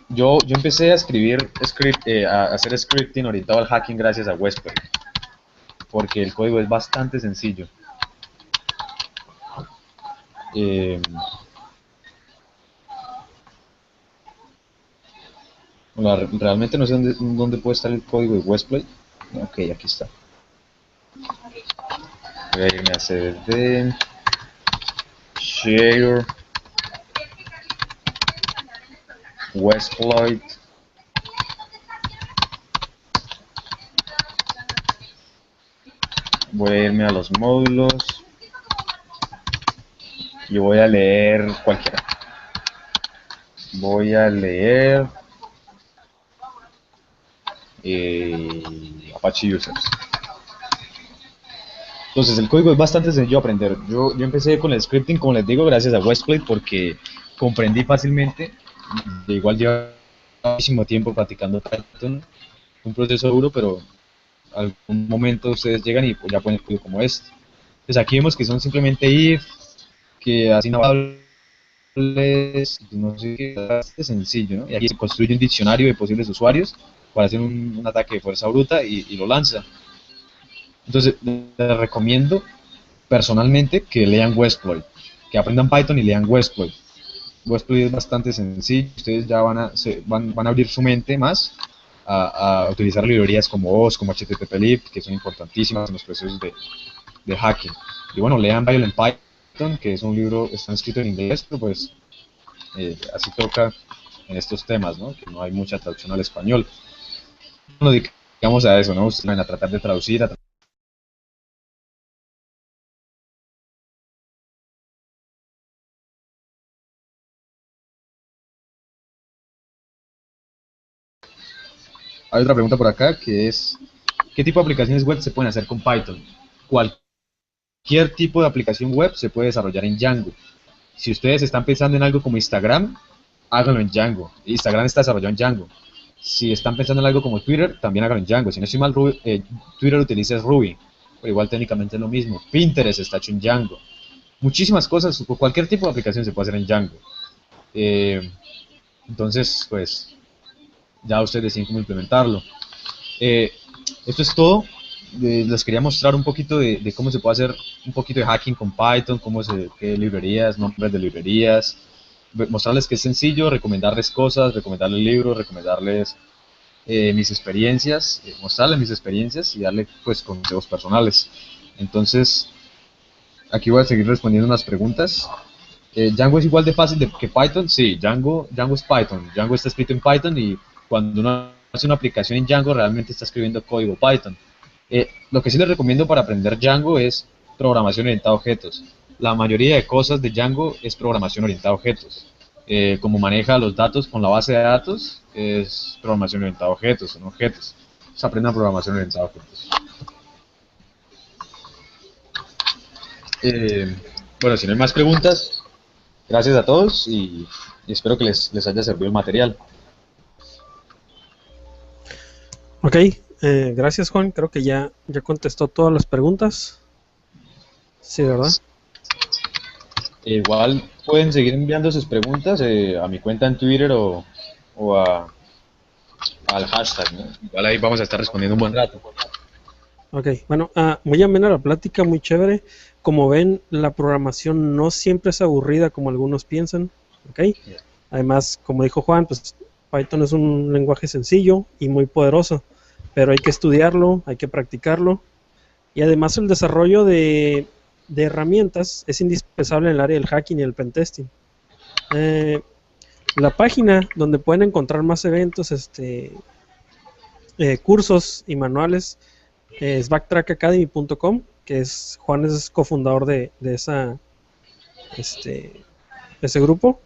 Yo empecé a escribir a hacer scripting orientado al hacking gracias a Westploit, porque el código es bastante sencillo. Realmente no sé dónde puede estar el código de Westploit. Ok, aquí está. Voy a irme a cd, share, Westploit. Voy a irme a los módulos y voy a leer cualquiera. Voy a leer Apache Users. Entonces el código es bastante sencillo de aprender. Yo empecé con el scripting, como les digo, gracias a Westploit, porque comprendí fácilmente. De igual llevo muchísimo tiempo practicando Python, un proceso duro, pero algún momento ustedes llegan y ya pueden código como este. Entonces aquí vemos que son simplemente if, que así no no sé qué, bastante sencillo, ¿no? Y aquí se construye un diccionario de posibles usuarios para hacer un ataque de fuerza bruta y lo lanza. Entonces les recomiendo personalmente que lean Westploit, que aprendan Python y lean Westploit. Westploit es bastante sencillo, ustedes ya van a abrir su mente más a utilizar librerías como OS, como HTTPlib, que son importantísimas en los procesos de hacking. Y bueno, lean Violent Python, que es un libro, está escrito en inglés, pero pues así toca en estos temas, ¿no? Que no hay mucha traducción al español. Nos dedicamos a eso, ¿no? Ustedes van a tratar de traducir, Hay otra pregunta por acá que es, ¿qué tipo de aplicaciones web se pueden hacer con Python? Cualquier tipo de aplicación web se puede desarrollar en Django. Si ustedes están pensando en algo como Instagram, háganlo en Django. Instagram está desarrollado en Django. Si están pensando en algo como Twitter, también háganlo en Django. Si no estoy mal, Twitter utiliza Ruby, pero igual técnicamente es lo mismo. Pinterest está hecho en Django. Muchísimas cosas, cualquier tipo de aplicación se puede hacer en Django. Entonces, pues, ya ustedes deciden cómo implementarlo. Esto es todo. Les quería mostrar un poquito de cómo se puede hacer un poquito de hacking con Python, qué librerías, nombres de librerías, mostrarles que es sencillo, recomendarles cosas, recomendarles libros, recomendarles mis experiencias, mostrarles mis experiencias y darle pues consejos personales. Entonces, aquí voy a seguir respondiendo unas preguntas. ¿Django es igual de fácil que Python? Sí, Django es Python. Django está escrito en Python y cuando uno hace una aplicación en Django realmente está escribiendo código Python. Lo que sí les recomiendo para aprender Django es programación orientada a objetos. La mayoría de cosas de Django es programación orientada a objetos. Como maneja los datos con la base de datos, es programación orientada a objetos, son objetos. Entonces aprendan programación orientada a objetos. Bueno, si no hay más preguntas, gracias a todos y espero que les haya servido el material. Ok, Gracias, Juan. Creo que ya contestó todas las preguntas. Sí, ¿verdad? Igual pueden seguir enviando sus preguntas a mi cuenta en Twitter o al hashtag, ¿no? Igual ahí vamos a estar respondiendo un buen rato. Ok, bueno, muy amena la plática, muy chévere. Como ven, la programación no siempre es aburrida como algunos piensan, ¿ok? Además, como dijo Juan, pues Python es un lenguaje sencillo y muy poderoso, pero hay que estudiarlo, hay que practicarlo, y además el desarrollo de herramientas es indispensable en el área del hacking y el pentesting. La página donde pueden encontrar más eventos, cursos y manuales es backtrackacademy.com, que es Juan es cofundador de ese grupo.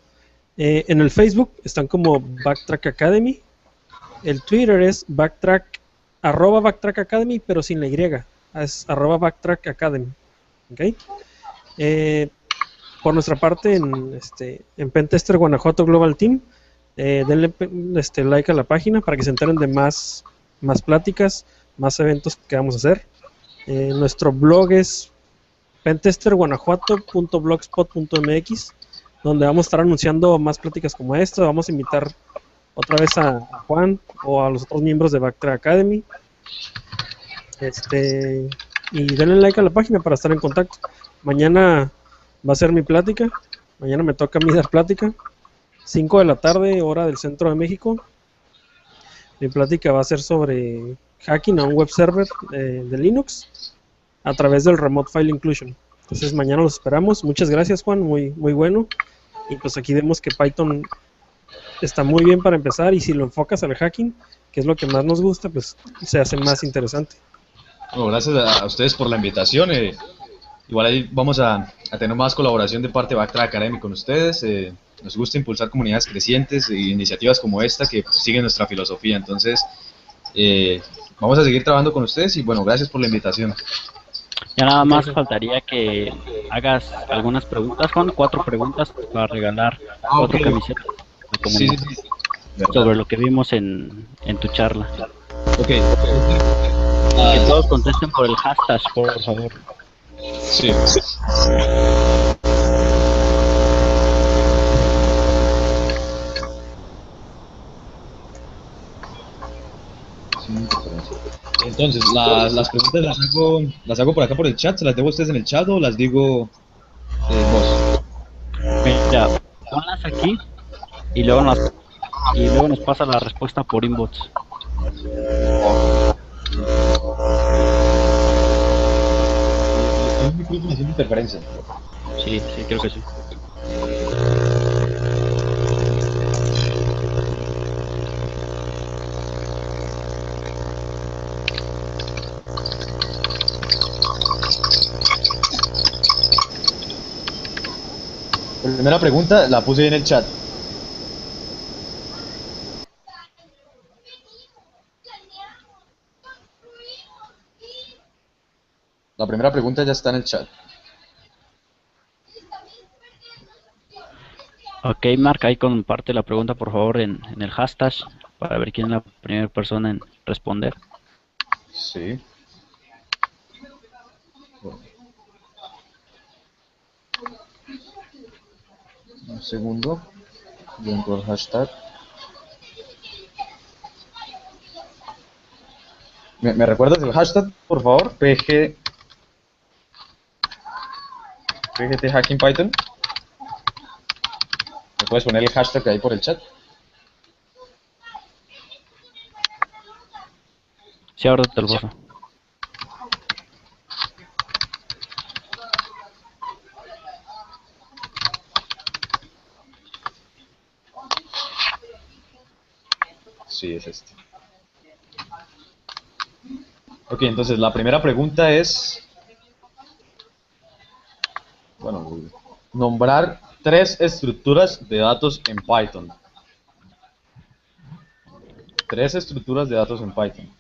En el Facebook están como Backtrack Academy. El Twitter es @Backtrack Academy, pero sin la Y. Es @Backtrack Academy. ¿Okay? Por nuestra parte, en Pentester Guanajuato Global Team, denle like a la página para que se enteren de más pláticas, más eventos que vamos a hacer. Nuestro blog es pentesterguanajuato.blogspot.mx, donde vamos a estar anunciando más pláticas como esta. Vamos a invitar otra vez a Juan o a los otros miembros de Backtrack Academy. Y denle like a la página para estar en contacto. Mañana va a ser mi plática. Mañana me toca a mí dar plática. 5 de la tarde, hora del centro de México. Mi plática va a ser sobre hacking a un web server de Linux a través del Remote File Inclusion. Entonces mañana los esperamos. Muchas gracias, Juan, muy bueno. Y pues aquí vemos que Python está muy bien para empezar, y si lo enfocas al hacking, que es lo que más nos gusta, pues se hace más interesante. Bueno, gracias a ustedes por la invitación. Igual ahí vamos a tener más colaboración de parte de Backtrack Academy con ustedes. Nos gusta impulsar comunidades crecientes e iniciativas como esta que siguen nuestra filosofía. Entonces, vamos a seguir trabajando con ustedes y bueno, gracias por la invitación. Ya nada más faltaría que hagas algunas preguntas, Juan, 4 preguntas para regalar 4 camisetas de comunidad. Sí. Sobre lo que vimos en tu charla. Ok. Que todos contesten por el hashtag, por favor. Sí. Entonces, las preguntas las hago por acá por el chat. ¿Se las debo a ustedes en el chat o las digo vos? Mira, ponlas aquí y luego nos pasa la respuesta por inbox. Hay un micrófono haciendo interferencia. Sí, creo que sí. La primera pregunta la puse ahí en el chat. La primera pregunta ya está en el chat. Ok, Mark, ahí comparte la pregunta por favor en el hashtag para ver quién es la primera persona en responder. Sí. Un segundo. Yo entro al hashtag. ¿Me recuerdas el hashtag, por favor? PGT Hacking Python. ¿Me puedes poner el hashtag ahí por el chat? Sí, ahora te lo paso. Sí, es este. Ok, entonces la primera pregunta es, bueno, nombrar 3 estructuras de datos en Python. 3 estructuras de datos en Python.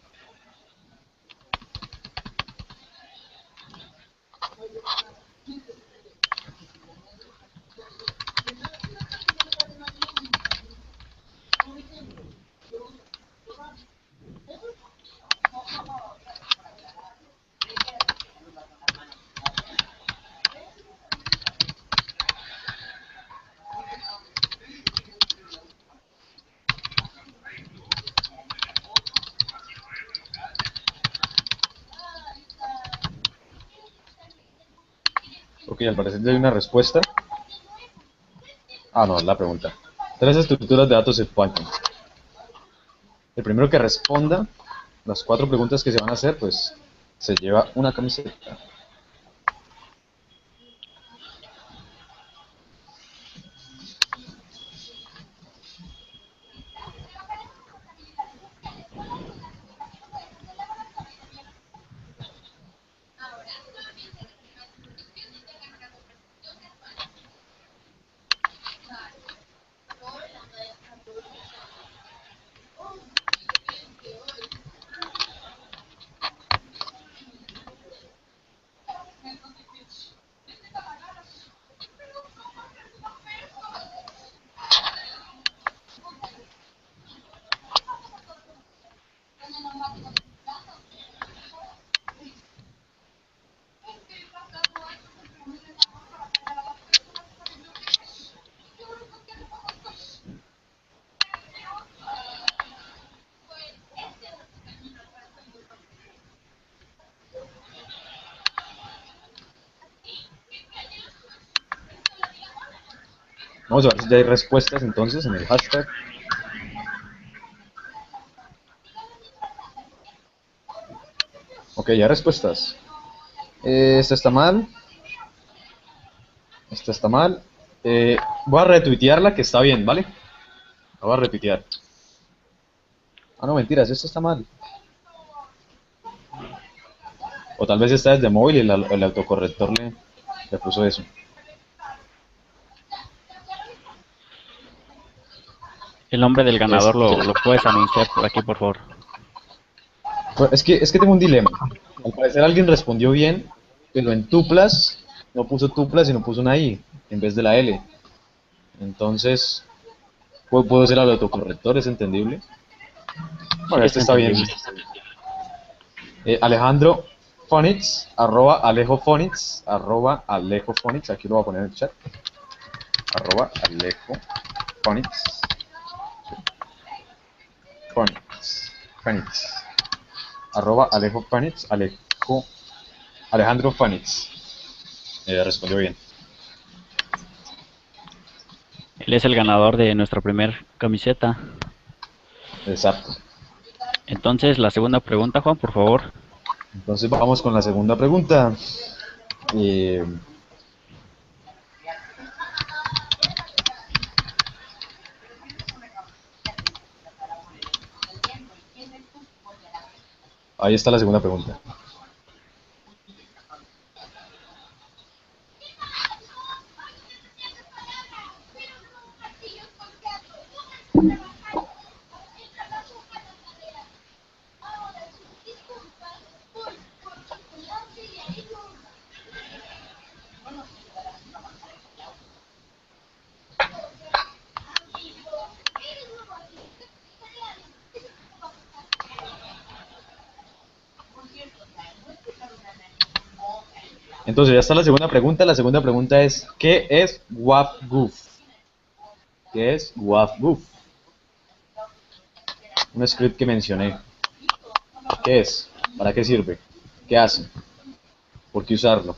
Ok, al parecer ya hay una respuesta. Ah, no, es la pregunta. 3 estructuras de datos en Python. El primero que responda las 4 preguntas que se van a hacer, pues se lleva una camiseta. Vamos a ver si ya hay respuestas entonces en el hashtag. Ok, ya hay respuestas. Esta está mal. Esta está mal. Voy a retuitearla que está bien, ¿vale? La voy a retuitear. Ah, no, mentiras, esta está mal. O tal vez está desde móvil y el autocorrector le puso eso. El nombre del ganador lo puedes anunciar por aquí, por favor. Pues es que tengo un dilema. Al parecer alguien respondió bien, pero en tuplas no puso tuplas sino puso una I en vez de la L. Entonces, puedo hacer al autocorrector, es entendible. Bueno, Sí, este es está bien. entendible. Alejandro Fonitz, Alejo Fonitz, Alejo Fonitz, aquí lo voy a poner en el chat. Alejo Fonitz. Fonitz. Alejo Fonitz, Alejandro Fonitz. Respondió bien. Él es el ganador de nuestra primer camiseta. Exacto. Entonces, la segunda pregunta, Juan, por favor. Entonces vamos con la segunda pregunta. Ahí está la segunda pregunta. Entonces ya está la segunda pregunta. La segunda pregunta es, ¿qué es WAF-GUF? ¿Qué es WAF-GUF? Un script que mencioné. ¿Qué es? ¿Para qué sirve? ¿Qué hace? ¿Por qué usarlo?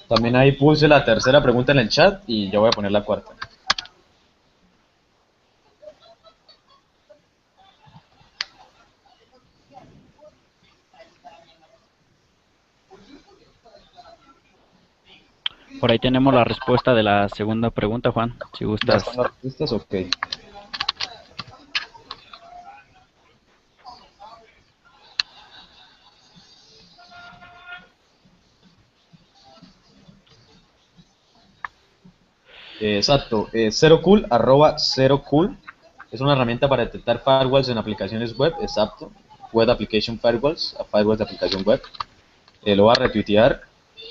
También ahí puse la tercera pregunta en el chat y ya voy a poner la cuarta. Por ahí tenemos la respuesta de la segunda pregunta, Juan, si ¿Ya gustas. están las respuestas? Ok. Exacto, zerocool, arroba zerocool. Es una herramienta para detectar firewalls en aplicaciones web, exacto. Web Application Firewalls, firewalls de aplicación web. Lo voy a retuitear,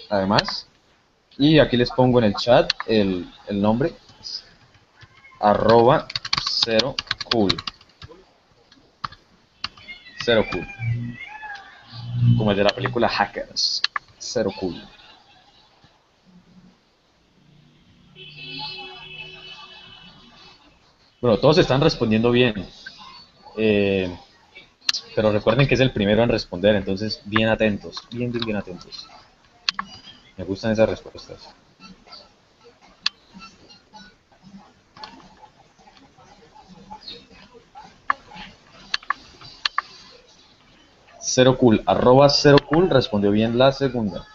además. Y aquí les pongo en el chat el nombre. Arroba zerocool. Zerocool. Como el de la película Hackers. Zerocool. Bueno, todos están respondiendo bien. Pero recuerden que es el primero en responder, entonces bien atentos, bien atentos. Me gustan esas respuestas. Zerocool, arroba zerocool, respondió bien la segunda.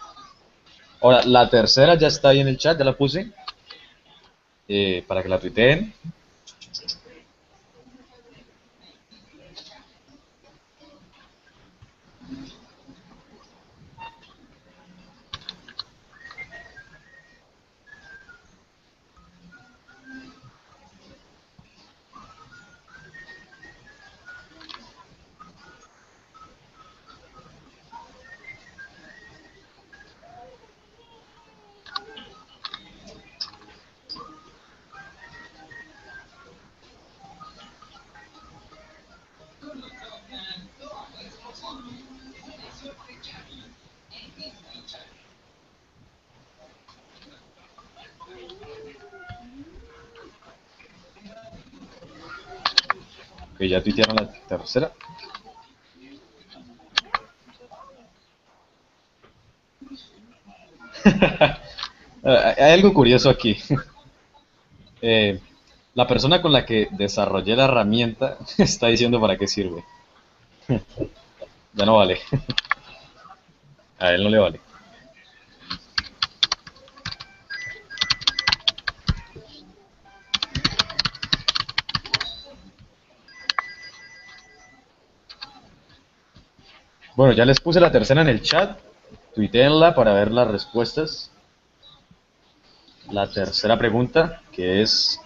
Ahora, la tercera ya está ahí en el chat, ya la puse. Para que la tuiteen. Ok, ya tuitearon la tercera. Hay algo curioso aquí. La persona con la que desarrollé la herramienta está diciendo para qué sirve. Ya no vale. A él no le vale. Bueno, ya les puse la tercera en el chat. Tuiteenla para ver las respuestas. La tercera pregunta, que es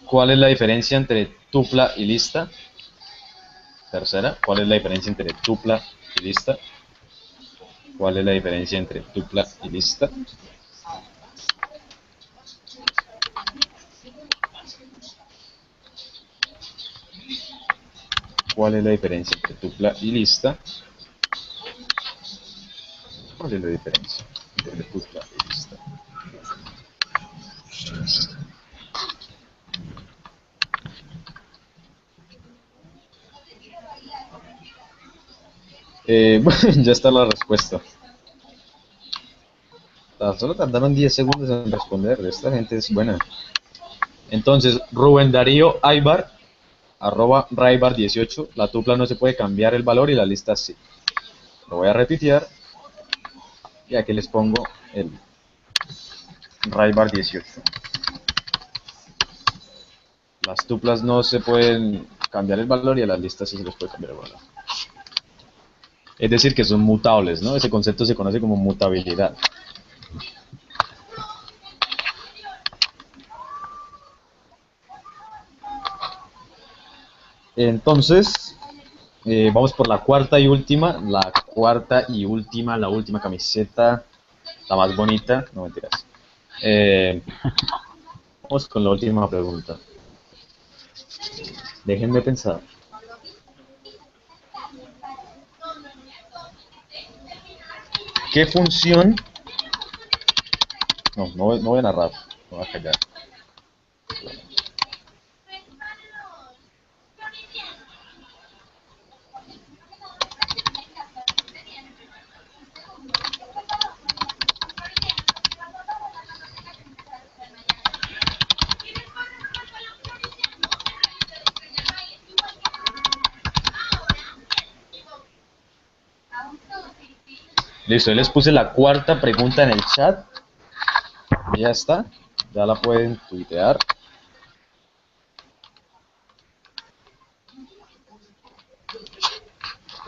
¿cuál es la diferencia entre tupla y lista? Tercera, ¿cuál es la diferencia entre tupla y lista? ¿Cuál es la diferencia entre tupla y lista? ¿Cuál es la diferencia entre tupla y lista? ¿Cuál es la diferencia entre tupla y lista? Bueno, ya está la respuesta. Solo tardaron 10 segundos en responder. Esta gente es buena. Entonces, Rubén Darío Aybar, arroba Raybar18. La tupla no se puede cambiar el valor y la lista sí. Lo voy a retuitear. Y aquí les pongo el Raybar18. Las tuplas no se pueden cambiar el valor y a las listas sí se les puede cambiar el valor. Es decir, que son mutables, ¿no? Ese concepto se conoce como mutabilidad. Entonces, vamos por la cuarta y última. La última camiseta, la más bonita. No mentiras. Vamos con la última pregunta. Déjenme pensar. ¿Qué función? No voy a narrar, no voy a callar. Listo, les puse la cuarta pregunta en el chat. Y ya está, ya la pueden tuitear.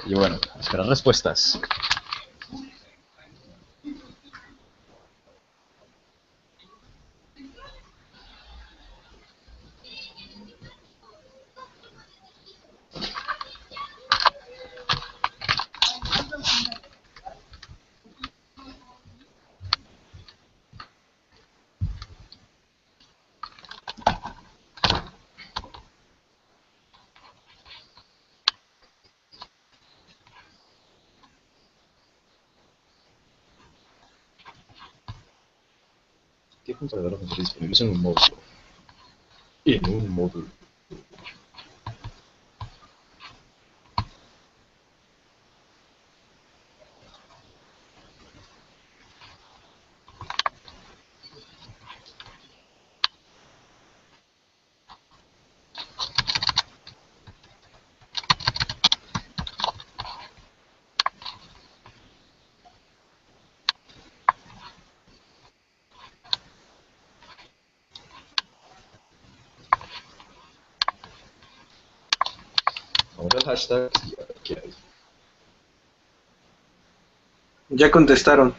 Y bueno, esperar respuestas. para ver las funciones disponibles en un módulo. En un módulo. Vamos al hashtag y a ver qué hay. Ya contestaron.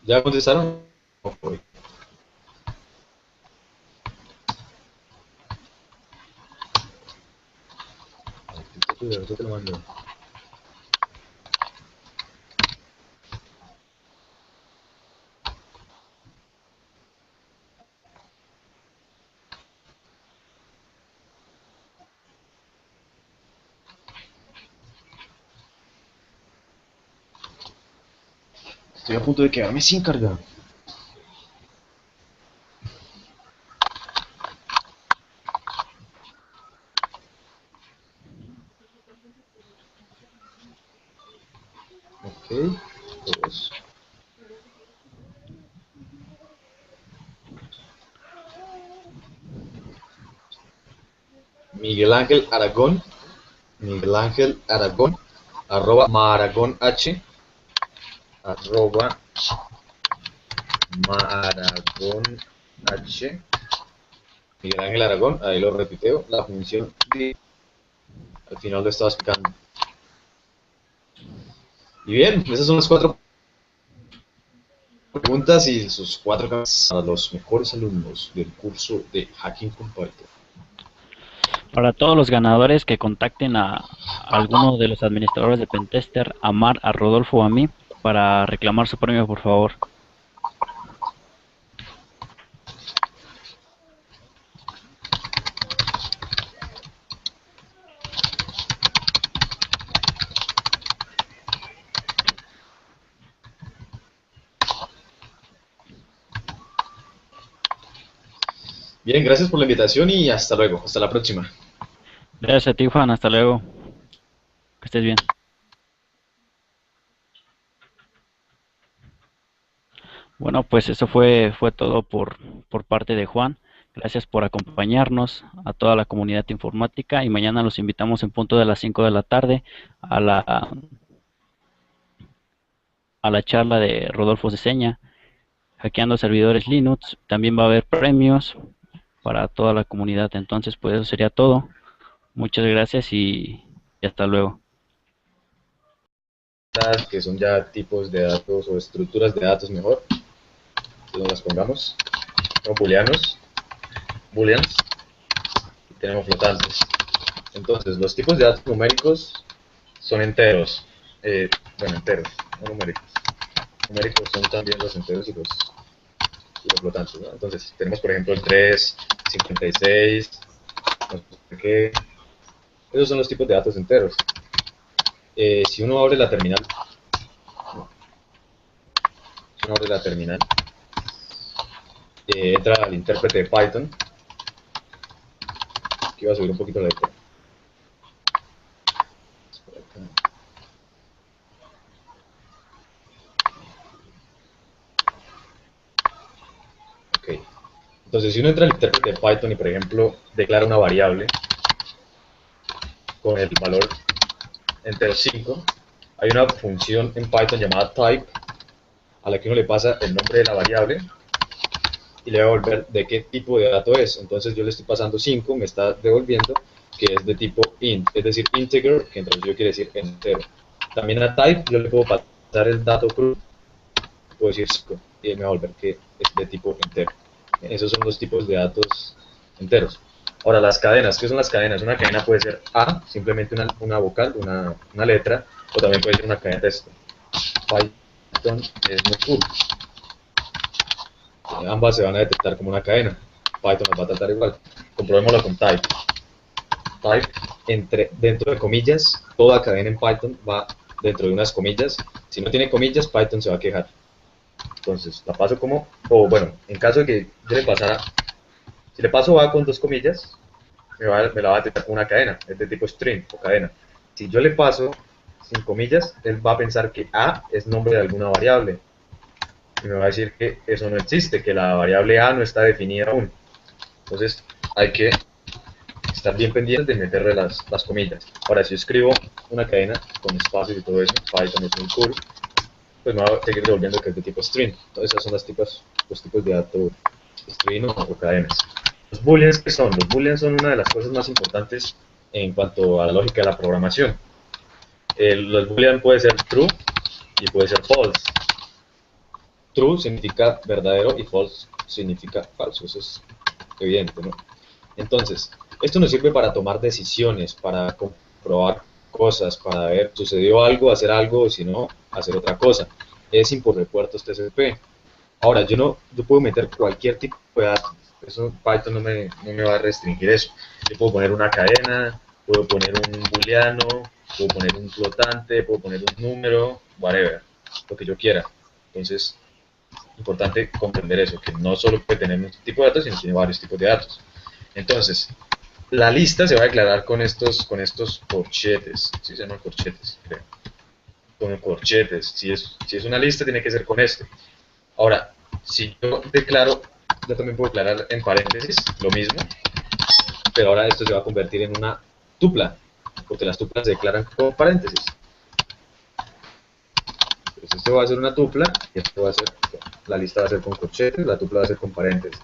¿Ya contestaron? No fue. Yo te lo mando. Estoy a punto de quedarme sin carga. Ok, dos. Miguel Ángel Aragón, arroba Maragón H, arroba Maragón H, Miguel Ángel Aragón, ahí lo repiteo, la función de, al final lo estaba explicando. Y bien, esas son las 4 preguntas y sus 4 casos a los mejores alumnos del curso de Hacking con Python. Para todos los ganadores que contacten a alguno de los administradores de Pentester, a Mar, a Rodolfo o a mí, para reclamar su premio, por favor. Bien, gracias por la invitación y hasta luego, hasta la próxima. Gracias a ti, Juan. Hasta luego. Que estés bien. Bueno, pues eso fue todo por parte de Juan. Gracias por acompañarnos a toda la comunidad informática y mañana los invitamos en punto de las 5 de la tarde a la charla de Rodolfo Ceseña, hackeando servidores Linux. También va a haber premios para toda la comunidad. Entonces, pues eso sería todo. Muchas gracias y hasta luego. Que son ya tipos de datos o estructuras de datos mejor, que no las pongamos, son booleanos, booleans, y tenemos flotantes. Entonces, los tipos de datos numéricos son enteros, bueno, enteros, no numéricos. Numéricos son también los enteros y los flotantes, ¿no? Entonces, tenemos por ejemplo el 3, 56, no sé qué. Esos son los tipos de datos enteros. Si uno abre la terminal, entra al intérprete de Python. Aquí voy a subir un poquito la letra. Ok. Entonces, si uno entra al intérprete de Python y, por ejemplo, declara una variable con el valor entero 5, hay una función en Python llamada type a la que uno le pasa el nombre de la variable y le va a devolver de qué tipo de dato es. Entonces yo le estoy pasando 5, me está devolviendo que es de tipo int, es decir, integer, que en traducción quiere decir entero. También a type yo le puedo pasar el dato crudo, puedo decir 5, y me va a devolver que es de tipo entero. Esos son los tipos de datos enteros. Ahora, las cadenas, ¿qué son las cadenas? Una cadena puede ser A, simplemente una vocal, una letra, o también puede ser una cadena de texto. Python es muy cool. Ambas se van a detectar como una cadena. Python las va a tratar igual. Comprobémoslo con type. Type, dentro de comillas, toda cadena en Python va dentro de unas comillas. Si no tiene comillas, Python se va a quejar. Entonces, la paso como, o bueno, en caso de que yo le pasara, si le paso A con dos comillas, me la va a detectar con una cadena, es de tipo string o cadena. Si yo le paso sin comillas, él va a pensar que A es nombre de alguna variable. Y me va a decir que eso no existe, que la variable A no está definida aún. Entonces, hay que estar bien pendientes de meterle las comillas. Ahora, si yo escribo una cadena con espacios y todo eso, Python es muy cool, pues me va a seguir devolviendo que es de tipo string. Entonces, esos son los tipos de datos string o cadenas. Los booleans, ¿qué son? Los booleans son una de las cosas más importantes en cuanto a la lógica de la programación. Los boolean puede ser true y puede ser false. True significa verdadero y false significa falso. Eso es evidente, ¿no? Entonces, esto nos sirve para tomar decisiones, para comprobar cosas, para ver, sucedió algo, hacer algo, o si no, hacer otra cosa. Es por puertos TCP. Ahora, yo puedo meter cualquier tipo de datos. Eso, Python no me va a restringir eso. Yo puedo poner una cadena, puedo poner un booleano, puedo poner un flotante, puedo poner un número, whatever, lo que yo quiera. Entonces, importante comprender eso, que no solo puede tener un tipo de datos, sino tiene varios tipos de datos. Entonces, la lista se va a declarar con estos corchetes. ¿Sí se llaman corchetes? Creo. Con corchetes. Si es una lista, tiene que ser con este. Ahora, si yo declaro, yo también puedo declarar en paréntesis lo mismo, pero ahora esto se va a convertir en una tupla, porque las tuplas se declaran con paréntesis. Entonces esto va a ser una tupla, y esto va a ser, la lista va a ser con corchetes, la tupla va a ser con paréntesis.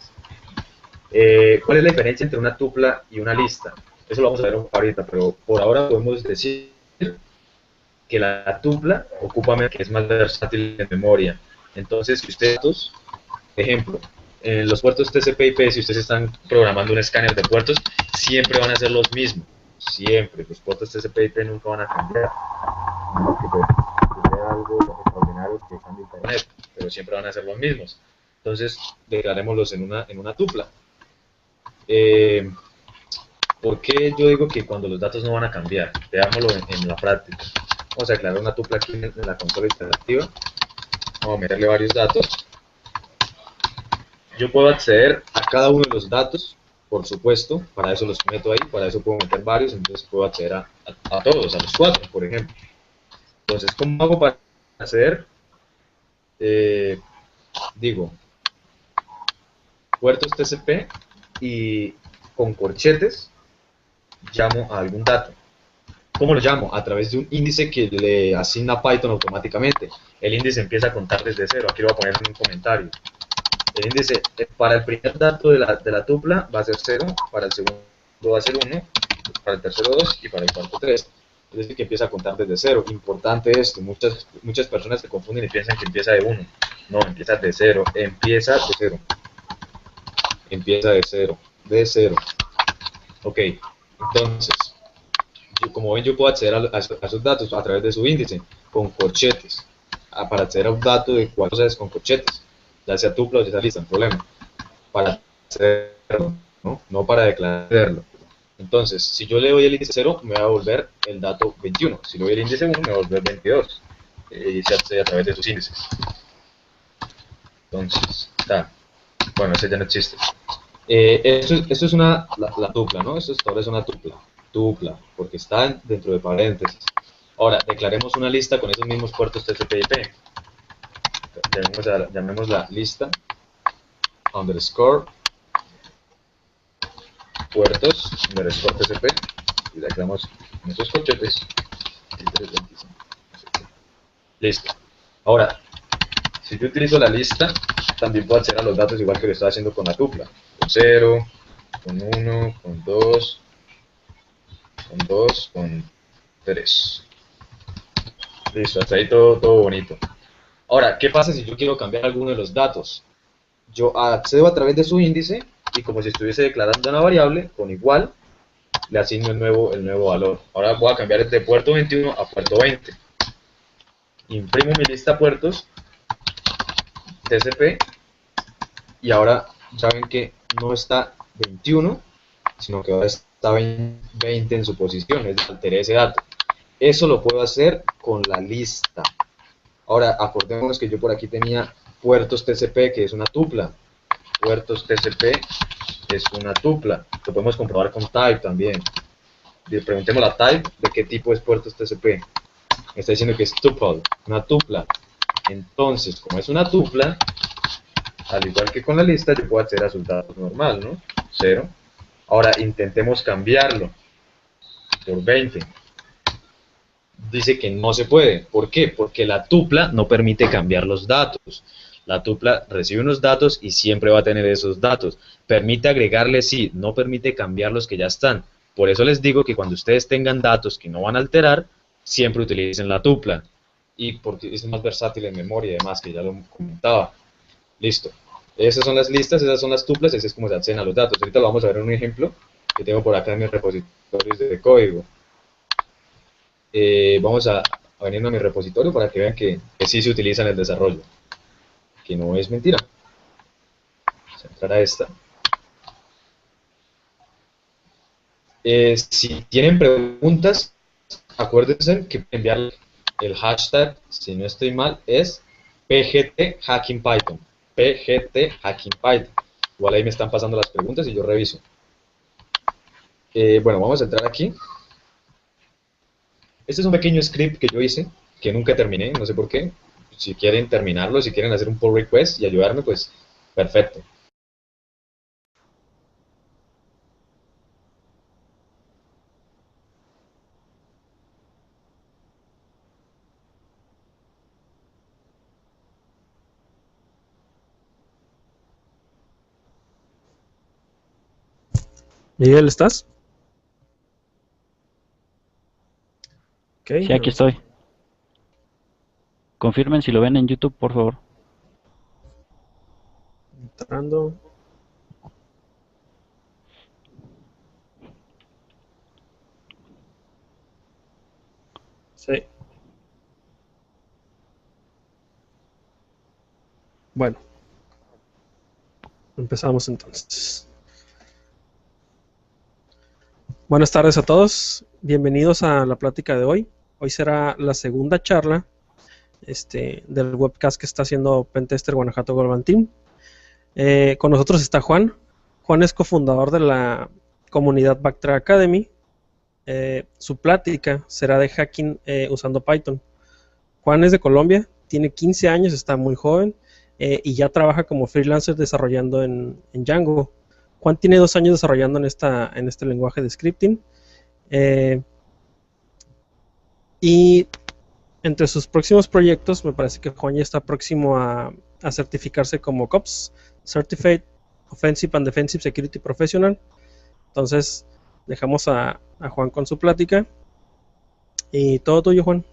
¿Cuál es la diferencia entre una tupla y una lista? Eso lo vamos a ver ahorita, pero por ahora podemos decir que la tupla ocupa que es más versátil en memoria. Entonces, si ustedes, ejemplo, en los puertos TCP/IP, si ustedes están programando un escáner de puertos, siempre van a ser los mismos. Siempre. Los puertos TCP/IP nunca van a cambiar. Porque puede algo extraordinario que cambie internet, pero siempre van a ser los mismos. Entonces, declarémoslos en una tupla. ¿Por qué yo digo que cuando los datos no van a cambiar? Veámoslo en la práctica. Vamos a declarar una tupla aquí en la consola interactiva. Vamos a meterle varios datos. Yo puedo acceder a cada uno de los datos, por supuesto, para eso los meto ahí, para eso puedo meter varios, entonces puedo acceder a todos, a los 4, por ejemplo. Entonces, ¿cómo hago para acceder? Digo, puertos TCP y con corchetes llamo a algún dato. ¿Cómo lo llamo? A través de un índice que le asigna Python automáticamente. El índice empieza a contar desde cero. Aquí lo voy a poner en un comentario. El índice para el primer dato de la tupla va a ser 0, para el segundo va a ser 1, para el tercero 2 y para el cuarto 3. Es decir, que empieza a contar desde 0. Importante esto, muchas personas se confunden y piensan que empieza de 1. No, empieza de 0. Empieza de 0. Empieza de 0. De 0. Ok, entonces, como ven, yo puedo acceder a esos datos a través de su índice, con corchetes. Para acceder a un dato de cuatro cosas con corchetes, ya sea tupla o ya sea lista, no hay problema. Para accederlo, no para declararlo. Entonces, si yo le doy el índice 0, me va a devolver el dato 21. Si le doy el índice 1, me va a devolver 22. Y se accede a través de sus índices. Entonces, está. Bueno, ese ya no existe. Esto es la tupla, ¿no? Esto ahora es una tupla, porque está dentro de paréntesis. Ahora, declaremos una lista con esos mismos puertos TCP/IP. Llamémosla lista underscore puertos underscore TCP y le declaramos nuestros corchetes. Listo. Ahora, si yo utilizo la lista, también puedo acceder a los datos igual que lo estaba haciendo con la tupla. Con 0, con 1, con 2, con 3. Listo, hasta ahí todo bonito. Ahora, ¿qué pasa si yo quiero cambiar alguno de los datos? Yo accedo a través de su índice y como si estuviese declarando una variable, con igual, le asigno el nuevo valor. Ahora voy a cambiar de puerto 21 a puerto 20. Imprimo mi lista puertos TCP y ahora saben que no está 21, sino que ahora está 20 en su posición, es decir, alteré ese dato. Eso lo puedo hacer con la lista. Ahora, acordémonos que yo por aquí tenía puertos TCP, que es una tupla. Puertos TCP es una tupla. Lo podemos comprobar con type también. Le preguntemos a type de qué tipo es puertos TCP. Me está diciendo que es tuple, una tupla. Entonces, como es una tupla, al igual que con la lista, yo puedo acceder a sus datos normal, ¿no? 0. Ahora intentemos cambiarlo por 20. Dice que no se puede. ¿Por qué? Porque la tupla no permite cambiar los datos. La tupla recibe unos datos y siempre va a tener esos datos. Permite agregarle, sí, no permite cambiar los que ya están. Por eso les digo que cuando ustedes tengan datos que no van a alterar, siempre utilicen la tupla. Y porque es más versátil en memoria y demás, que ya lo comentaba. Listo. Esas son las listas, esas son las tuplas, ese es como se acceden a los datos. Ahorita lo vamos a ver en un ejemplo que tengo por acá en mis repositorios de código. Vamos a venir a mi repositorio para que vean que sí se utiliza en el desarrollo, que no es mentira. Vamos a entrar a esta. Si tienen preguntas, acuérdense que enviar el hashtag, si no estoy mal, es PGTHackingPython. PGTHackingPython. Igual ahí me están pasando las preguntas y yo reviso. Bueno, vamos a entrar aquí. Este es un pequeño script que yo hice, que nunca terminé, no sé por qué. Si quieren terminarlo, si quieren hacer un pull request y ayudarme, pues perfecto. Miguel, ¿estás? Okay, Sí, aquí estoy. Confirmen si lo ven en YouTube, por favor. entrando. Sí. Bueno, empezamos entonces. Buenas tardes a todos. Bienvenidos a la plática de hoy. Hoy será la segunda charla del webcast que está haciendo Pentester Guanajuato Global Team. Con nosotros está Juan. Juan es cofundador de la comunidad Backtrack Academy. Su plática será de hacking usando Python. Juan es de Colombia, tiene 15 años, está muy joven y ya trabaja como freelancer desarrollando en Django. Juan tiene 2 años desarrollando en este lenguaje de scripting. Y entre sus próximos proyectos, me parece que Juan ya está próximo a certificarse como COPS, Certified Offensive and Defensive Security Professional. Entonces, dejamos a Juan con su plática. Y todo tuyo, Juan.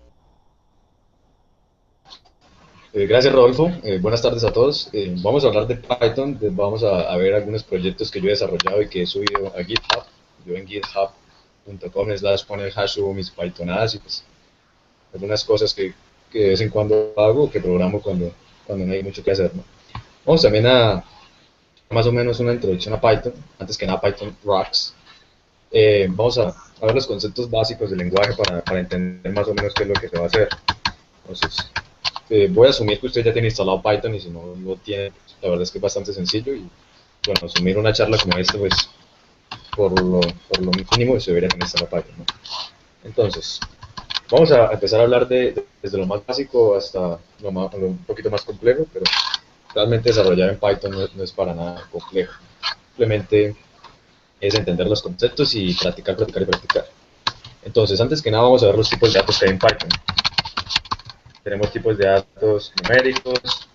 Gracias, Rodolfo. Buenas tardes a todos. Vamos a hablar de Python. Vamos a ver algunos proyectos que yo he desarrollado y que he subido a GitHub. Yo en github.com/pone subo mis Pythonadas y pues algunas cosas que de vez en cuando hago, que programo cuando no hay mucho que hacer, ¿no? Vamos también a más o menos una introducción a Python. Antes que nada, Python rocks. Vamos a ver los conceptos básicos del lenguaje para entender más o menos qué es lo que se va a hacer. Entonces, voy a asumir que usted ya tiene instalado Python y si no lo tiene, pues, la verdad es que es bastante sencillo y bueno, asumir una charla como esta, pues por lo mínimo se debería tener instalado Python, ¿no? Entonces, vamos a empezar a hablar desde lo más básico hasta lo un poquito más complejo, pero realmente desarrollar en Python no es para nada complejo. Simplemente es entender los conceptos y practicar. Entonces, antes que nada vamos a ver los tipos de datos que hay en Python. Tenemos tipos de datos numéricos,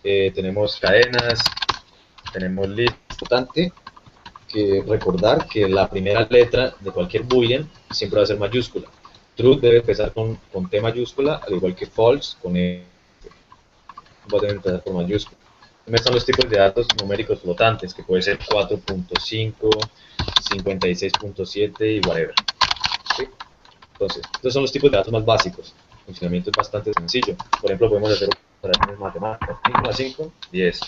tenemos cadenas, tenemos list. Es importante que recordar que la primera letra de cualquier boolean siempre va a ser mayúscula. True debe empezar con T mayúscula, al igual que false con E. Va a empezar por mayúscula. También están los tipos de datos numéricos flotantes, que puede ser 4.5, 56.7 y whatever. ¿Sí? Entonces, estos son los tipos de datos más básicos. El funcionamiento es bastante sencillo. Por ejemplo, podemos hacer operaciones matemáticas. 5 más 5, 10.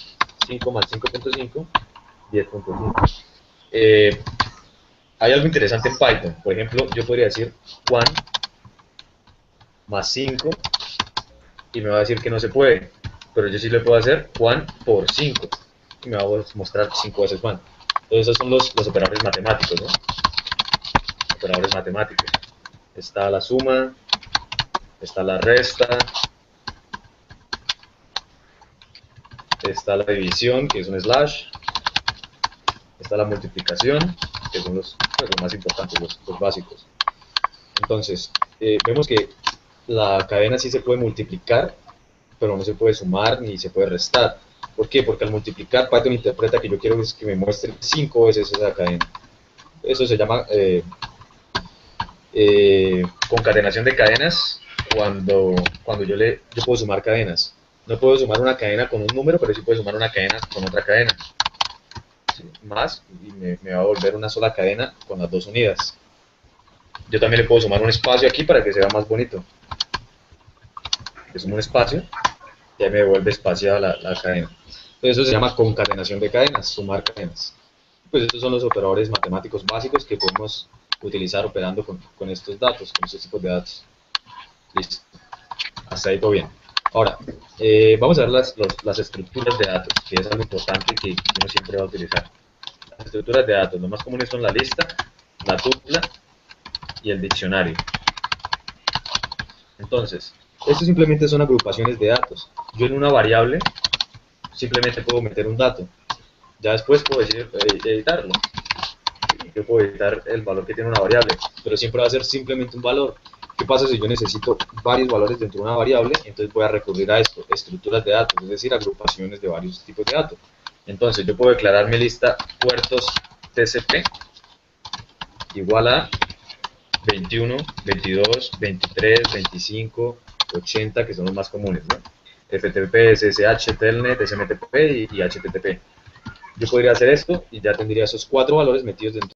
5 más 5.5, 10.5. Hay algo interesante en Python. Por ejemplo, yo podría decir Juan más 5 y me va a decir que no se puede, pero yo sí le puedo hacer Juan por 5 y me va a mostrar 5 veces Juan. Entonces esos son los operadores matemáticos, ¿no? Operadores matemáticos. Está la suma, está la resta, está la división, que es un slash, está la multiplicación, que son los más importantes, los básicos. Entonces, vemos que la cadena sí se puede multiplicar, pero no se puede sumar ni se puede restar. ¿Por qué? Porque al multiplicar Python interpreta que yo quiero que me muestre 5 veces esa cadena. Eso se llama concatenación de cadenas cuando yo puedo sumar cadenas. No puedo sumar una cadena con un número, pero sí puedo sumar una cadena con otra cadena. ¿Sí? Más, y me va a volver una sola cadena con las dos unidas. Yo también le puedo sumar un espacio aquí para que se vea más bonito. Le sumo un espacio y ahí me devuelve espaciada la cadena. Entonces eso se llama concatenación de cadenas, sumar cadenas. Pues estos son los operadores matemáticos básicos que podemos utilizar operando con estos datos, con estos tipos de datos. Listo. Hasta ahí todo bien. Ahora, vamos a ver las estructuras de datos, que es algo importante que uno siempre va a utilizar. Las estructuras de datos, lo más comunes son la lista, la tupla y el diccionario. Entonces, esto simplemente son agrupaciones de datos. Yo en una variable simplemente puedo meter un dato. Ya después puedo decir editarlo. Yo puedo editar el valor que tiene una variable, pero siempre va a ser simplemente un valor. ¿Qué pasa si yo necesito varios valores dentro de una variable? Entonces voy a recurrir a esto, estructuras de datos, es decir, agrupaciones de varios tipos de datos. Entonces yo puedo declarar mi lista puertos TCP igual a 21, 22, 23, 25, 80, que son los más comunes, ¿no? FTP, SSH, Telnet, SMTP y HTTP. Yo podría hacer esto y ya tendría esos 4 valores metidos dentro